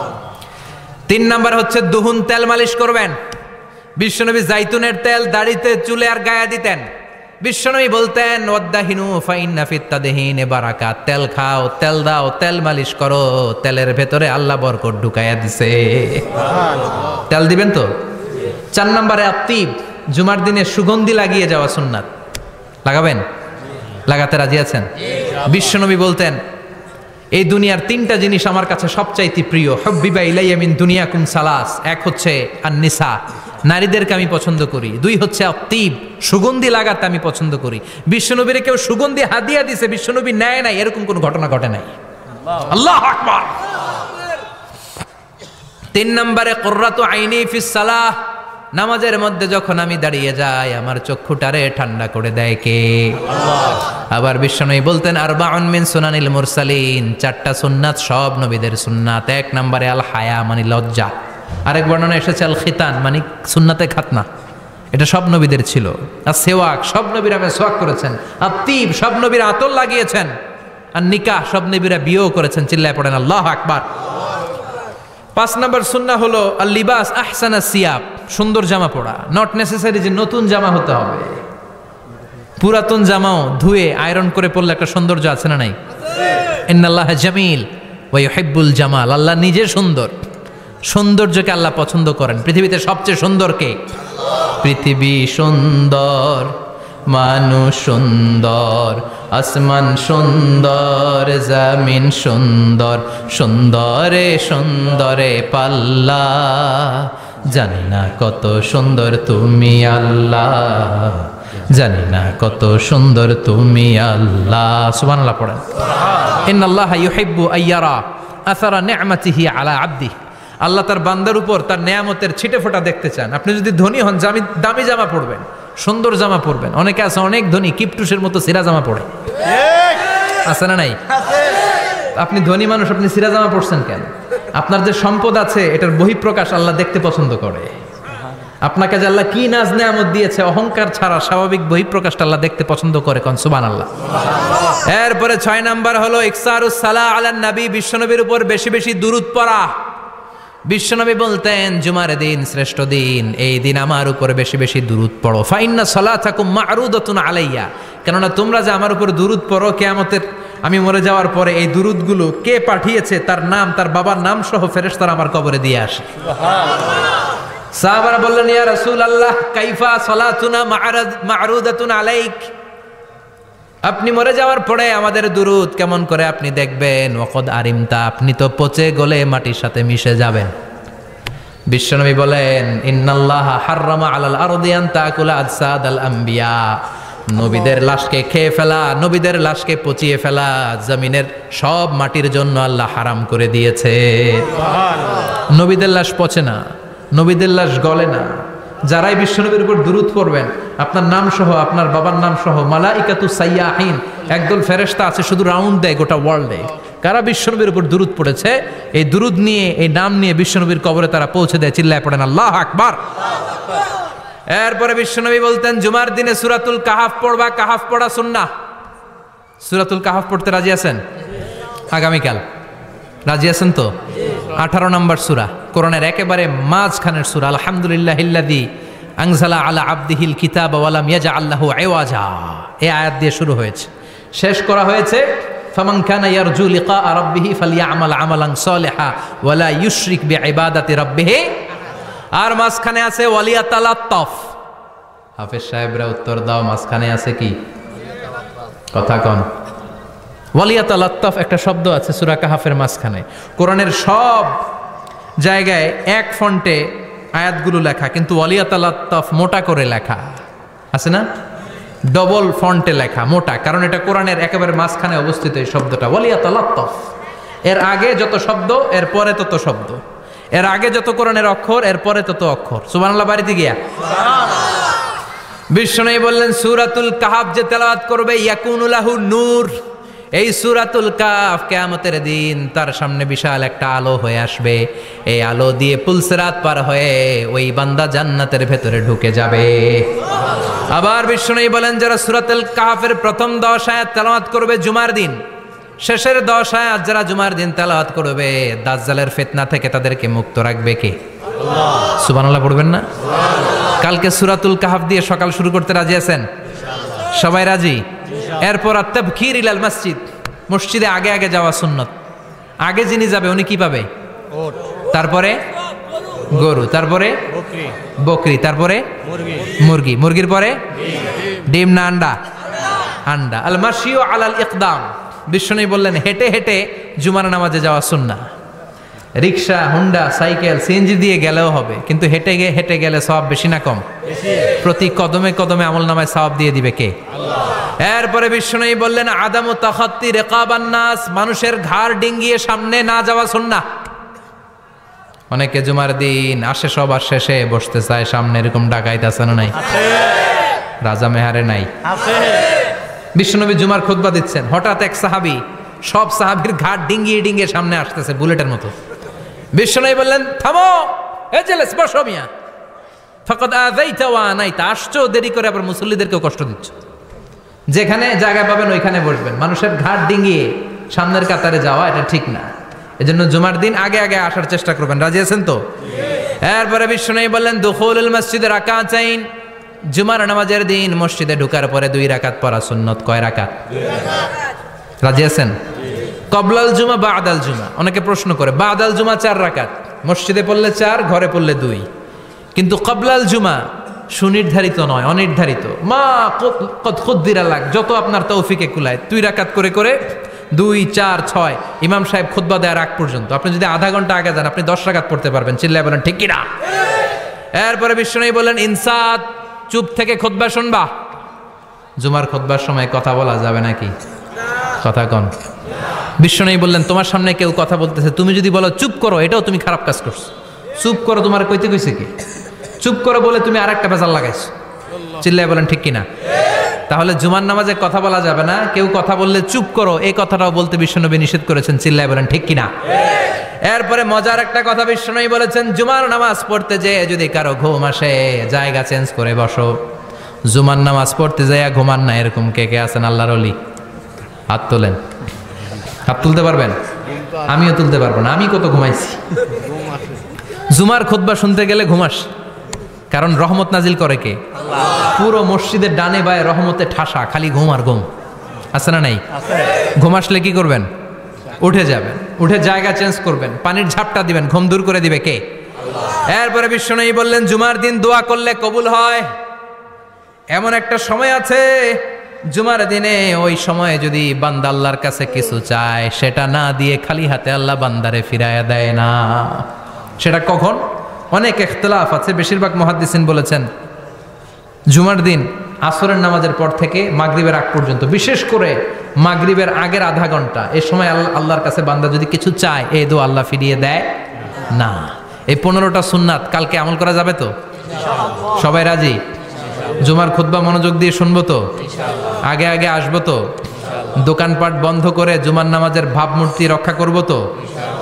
3 নাম্বার হচ্ছে দুহুন, তেল মালিশ করবেন। বিশ্বনবী জাইতুনের তেল দাড়িতে, চুলে আর গায়ে দিতেন। বিশ্বনবী বলতেন ওয়াদ্দাহিনু ফাইন্না ফিত তাদহিনে বারাকাত। তেল খাও, তেল দাও, তেল মালিশ করো, তেলের ভেতরে আল্লাহ বরকত ঢুকাইয়া দিছে। সুবহানাল্লাহ। তেল দিবেন তো? 4 নম্বরে আত্তিব, জুমার দিনে সুগন্ধি লাগিয়ে যাওয়া সুন্নাত। লাগাবেন? লাগাতে রাজি আছেন? বিশ্বনবী বলতেন এই দুনিয়ার 3টা জিনিস আমার কাছে সবচাইতে প্রিয়। হুব্বিবা ইলাইয়া মিন দুনিয়াকুম সালাস। এক হচ্ছে আন-নিসা, নারীদেরকে আমি পছন্দ করি। 2 হচ্ছে আত্তিব, সুগন্ধি লাগাতে আমি পছন্দ করি। বিশ্বনবীরে কেউ সুগন্ধি হাদিয়া দিছে, বিশ্বনবী নেয় নাই, এরকম কোনো ঘটনা ঘটে নাই। আল্লাহু আকবার। 3 নম্বরে কুররাতু আইনি ফিস সালাহ। নামাজের মধ্যে যখন আমি দাঁড়িয়ে যাই আমার চক্ষুটারে ঠান্ডা করে দেয় কে? আল্লাহ। আবার বিশ্বনবী বলতেন আরবাউন মিন সুনানিল মুরসালিন। 4টা সুন্নাত সব নবীদের সুন্নাত। 1 নম্বরে আল হায়া মানে লজ্জা। আরেক বর্ণনা এসেছে আল খিতান মানে সুন্নাতে খাতনা, এটা সব নবীদের ছিল। আর সেওয়াক, সব নবীরা মেসওয়াক করেছেন। আত্তিব, সব নবীরা আতর লাগিয়েছেন। আর নিকাহ, সব নবীরা বিয়েও করেছেন। চিল্লায় পড়েন আল্লাহু আকবার। 5 নম্বর সুন্নাহ হলো আল লিবাস আহসানা সিয়াব, সুন্দর জামা পরা। নট নেসেসারি যে নতুন জামা হতে হবে, পুরাতন জামাও ধুয়ে আয়রন করে পরলে একটা সৌন্দর্য আছে না নাই? ইন্নাল্লাহা জামিল ওয়া ইউহিব্বুল জামাল। আল্লাহ নিজে সুন্দর, সৌন্দর্যকে আল্লাহ পছন্দ করেন। পৃথিবীতে সবচেয়ে সুন্দর কে? পৃথিবী সুন্দর, মানুষ সুন্দর, আসমান সুন্দর, জমিন সুন্দর, সুন্দরে সুন্দরে পাল্লা। জানি না কত সুন্দর তুমি আল্লাহ, জানি না কত সুন্দর তুমি আল্লাহ। সুবহানাল্লাহ পড়েন। ইন্নাল্লাহা ইউহিব্বু আইয়ারা আসারা নি'মাতিহি আলা আবদিহি। আল্লাহ তার বান্দার উপর তার নেয়ামতের ছিটে ফোঁটা দেখতে চান। আপনি যদি ধনী হন, দামি জামা পরবেন, সুন্দর জামা পরবেন। অনেকে আছে অনেক ধনী, কিপটুসের মতো সিরা জামা পরে, আছে না নাই? আপনি ধনী মানুষ, আপনি সিরা জামা পরছেন কেন? আপনার যে সম্পদ আছে এটার বহিঃপ্রকাশ আল্লাহ দেখতে পছন্দ করে। আপনাকে যে আল্লাহ কি নাজ নেয়ামত দিয়েছে, অহংকার ছাড়া স্বাভাবিক বহিঃপ্রকাশটা আল্লাহ দেখতে পছন্দ করে। কোন সুবহানাল্লাহ। এরপরে 6 নাম্বার হলো ইকসারুস সালাহ আলান নবী, বিশ্বনবীর উপর বেশি বেশি দুরূদ পড়া। বিশ্বনবী বলতেন জুমার দিন শ্রেষ্ঠ দিন, এই দিন আমার উপর বেশি বেশি দুরূদ পড়ো। ফাইন্না সালাতাকুম মা'রুদাতুন আলাইয়া, কেননা তোমরা যে আমার উপর দুরূদ পড়ো, কিয়ামতের আমি মরে যাওয়ার পরে এই দুরূদগুলো কে পাঠিয়েছে তার নাম, তার বাবার নাম সহ ফেরেশতারা আমার কবরে দিয়ে আসে। সুবহানাল্লাহ। সাহাবারা বললেন ইয়া রাসূলুল্লাহ কাইফা সালাতুনা মা'রুদাতুন আলাইক, আপনি মরে যাওয়ার পরে আমাদের দুরূদ কেমন করে আপনি দেখবেন? ওয়াকাদ আরিমতা, আপনি তো পচে গলে মাটির সাথে মিশে যাবেন। বিশ্বনবী বলেন ইন্নাল্লাহা হাররামা আলাল আরদি আন তাকুলা আজসাদাল আম্বিয়া, নবীদের লাশকে খেয়ে ফেলা, নবীদের লাশকে পচিয়ে ফেলা জমিনের সব মাটির জন্য আল্লাহ হারাম করে দিয়েছে। সুবহানাল্লাহ। নবীদের লাশ পচে না, নবীদের লাশ গলে না। যারাই বিশ্বনবীর উপর দুরূদ পড়বেন, আপনার নাম সহ, আপনার বাবার নাম সহ, মালাইকাতু সাইয়াহিন, একদল ফেরেশতা আছে শুধু রাউন্ড দেয় গোটা ওয়ার্ল্ডে। কারা বিশ্বনবীর উপর দুরূদ পড়েছে, এই দুরূদ নিয়ে, এই নাম নিয়ে বিশ্বনবীর কবরে তারা পৌঁছে দেয়। চিল্লায় পড়েন আল্লাহু আকবার। এরপরে বিশ্বনবী বলতেন জুমার দিনে সূরাতুল কাহাফ পড়বা, কাহাফ পড়া সুন্নাহ। সূরাতুল কাহাফ পড়তে রাজি আছেন? আগামীকাল রাজি আছেন তো? 18 নম্বর সূরা, কোরআনের একেবারে মাঝখানের সূরা। আলহামদুলিল্লাহিল্লাযী আনজালা আলা আবদিহিল কিতাবা ওয়া লাম ইয়াজআল লাহু ইওয়াজা, এই আয়াত দিয়ে শুরু হয়েছে, শেষ করা হয়েছে ফামান কানা ইয়ারজু লিকা রাব্বিহি ফালইআমাল আমালান সালিহা ওয়া লা ইউশরিক বিইবাদাতি রাব্বিহি। আর মাঝখানে আছে ওয়ালিয়াতালাত্তাফ। হাফেজ সাহেবরা উত্তর দাও, মাঝখানে আছে কি? কথা কন। ওয়ালিয়াতালাত্তাফ একটা শব্দ আছে সূরা কাহাফের মাঝখানে। কোরআনের সব জায়গায় এক ফন্টে আয়াতগুলো লেখা, কিন্তু ওয়ালিয়াতালাত্তাফ মোটা করে লেখা আছে না? ডবল ফন্টে লেখা, মোটা, কারণ এটা কোরআনের একেবারে মাঝখানে অবস্থিত এই শব্দটা ওয়ালিয়াতালাত্তাফ। এর আগে যত শব্দ এর পরে তত শব্দ, এর আগে যত কোরআনের অক্ষর এর পরে তত অক্ষর। সুবহানাল্লাহ বাড়িতে গিয়া বিশ্বনবী বললেন সূরাতুল কাহাফ যে তেলাওয়াত করবে ইয়াকুনু লাহু নূর, এই সূরাতুল কাফ কিয়ামতের দিন তার সামনে বিশাল একটা আলো হয়ে আসবে। এই আলো দিয়ে পুলসিরাত পার হয়ে ওই বান্দা জান্নাতের ভেতরে ঢুকে যাবে। আবার বিষ্ণু বলেন, যারা সূরাতুল কাফের প্রথম 10 আয়াত তেলাওয়াত করবে জুমার দিন, শেষের 10 আয়াত যারা জুমার দিন তেলাওয়াত করবে, দাজ্জালের ফিতনা থেকে তাদেরকে মুক্ত রাখবে কে? আল্লাহ। সুবহানাল্লাহ পড়বেন না? কালকে সূরাতুল কাহফ দিয়ে সকাল শুরু করতে রাজি আছেন? সবাই রাজি? এরপর আত-তাবকির ইলাল মসজিদ, মসজিদে আগে আগে যাওয়া সুন্নত। আগে যিনি যাবে উনি কি পাবে? উট। তারপরে গরু, তারপরে বকরি, তারপরে মুরগি, মুরগির পরে ডিম না আন্ডা? আন্ডা। আল মাশিউ আলাল ইকদাম, বিষ্ণু বললেন হেঁটে হেঁটে জুমার নামাজে যাওয়া সুন্নাহ। রিক্সা, হুন্ডা, সাইকেল, সিএনজি দিয়ে গেলেও হবে, কিন্তু হেঁটে গেলে সওয়াব বেশি না কম? প্রতি কদমে কদমে আমল নামায় সওয়াব দিয়ে দিবে কে? আল্লাহ। এরপরে বিষ্ণু বললেন আদামু তাখাত্তি রিকাবান নাস, মানুষের ঘাড় ডিঙ্গিয়ে সামনে না যাওয়া সুন্নাহ। অনেকে জুমার দিন আসে সবার শেষে বসতে চায় সামনে, এরকম ডাকাইত আছে না নাই? রাজা মেহারে নাই? বিশ্বনবী জুমার খুতবা দিচ্ছেন, হঠাৎ এক সাহাবী সব সাহাবীর ঘাট ডিঙ্গিয়ে ডিঙ্গিয়ে সামনে আসতেছে বুলেটের মতো। বিশ্বনবী বললেন থামো, এজেলেস বসো মিয়া, ফাকাদ আযাইতা ওয়া আনাইতা, আসছো দেরি করে আবার মুসল্লিদেরকেও কষ্ট দিচ্ছ। যেখানে জায়গা পাবেন ওইখানে বসবেন, মানুষের ঘাট ডিঙ্গিয়ে সামনের কাতারে যাওয়া এটা ঠিক না। এজন্য জুমার দিন আগে আগে আসার চেষ্টা করবেন। রাজি আছেন তো? এরপরে বিশ্বনবী বললেন দুখুলুল মসজিদে রাকাতাইন, জুমার নামাজের দিন মসজিদে ঢোকার পরে 2 রাকাত পড়া সুন্নত। কয় রাকাত? 2 রাকাত। রাজি আছেন? কবলাল জুমা বাদাল জুমা, অনেকে প্রশ্ন করে বাদাল জুমা 4 রাকাত, মসজিদে পড়লে 4, ঘরে পড়লে 2, কিন্তু কবলাল জুমা সুনির্ধারিত নয়, অনির্ধারিত। মা কদ খুদ্দিরা লাগ, যত আপনার তৌফিকে কুলায় 2 রাকাত করে করে 2, 4, 6 ইমাম সাহেব খুতবা দেওয়ার আগ পর্যন্ত আপনি যদি আধা ঘন্টা আগে যান আপনি 10 রাকাত পড়তে পারবেন। চিল্লায় বলেন ঠিক কিনা? এরপরে বিষ্ণু বললেন ইনসাত, চুপ থেকে খুতবা শুনবা। জুমার খুতবার সময় কথা বলা যাবে নাকি? কথা কন। বিষ্ণু বললেন তোমার সামনে কেউ কথা বলতেছে, তুমি যদি বলো চুপ করো, এটাও তুমি খারাপ কাজ করছো। চুপ করো তোমার কইতে কইছে কি? চুপ করো বলে তুমি আরেকটা ভেজাল লাগাইছো। চিল্লায় বলেন ঠিক কিনা? তাহলে জুমার নামাজে কথা বলা যাবে না, কেউ কথা বললে চুপ করো এই কথাটাও বলতে বিশ্বনবী নিষেধ করেছেন। চিল্লায় বলেন ঠিক কিনা? এরপরে মজার একটা কথা বিশ্বনবী বলেছেন, জুমার নামাজ পড়তে যেয়ে যদি কারো ঘুম আসে জায়গা চেঞ্জ করে বসো। জুমার নামাজ পড়তে যাইয়া ঘুমান না, এরকম কে কে আছেন আল্লাহর ওলি? হাত তোলেন। হাত তুলতে পারবেন? আমিও তুলতে পারবো না, আমি কত ঘুমাইছি। জুমার খুতবা শুনতে গেলে ঘুমাস, কারণ রহমত নাজিল করে কে? আল্লাহ। পুরো মসজিদের ডানে বায়ে রহমতে ঠাসা, খালি ঘুম আর ঘুম। আছে না নাই? ঘুম আসলে কি করবেন? উঠে যাবেন, উঠে জায়গা চেঞ্জ করবেন, পানির ঝাপটা দিবেন, ঘুম দূর করে দিবে কে? আল্লাহ। এরপরে বিশ্বনবী বললেন জুমার দিন দোয়া করলে কবুল হয়। এমন একটা সময় আছে জুমার দিনে, ওই সময়ে যদি বান্দা আল্লাহর কাছে কিছু চায় সেটা না দিয়ে খালি হাতে আল্লাহ বান্দারে ফিরাইয়া দেয় না। সেটা কখন? অনেক ইখতিলাফ আছে, বেশিরভাগ মুহাদ্দিসিন বলেছেন জুমার দিন আসরের নামাজের পর থেকে মাগরিবের আগ পর্যন্ত, বিশেষ করে মাগরিবের আগের আধা ঘন্টা, এই সময় আল্লাহর কাছে বান্দা যদি কিছু চায় এই দোয়া আল্লাহ ফিরিয়ে দেয় না। এই 15টা সুন্নাত কালকে আমল করা যাবে তো? সবাই রাজি? জুমার খুতবা মনোযোগ দিয়ে শুনবো তো? আগে আগে আসবো তো? দোকানপাট বন্ধ করে জুমার নামাজের ভাবমূর্তি রক্ষা করবো তো?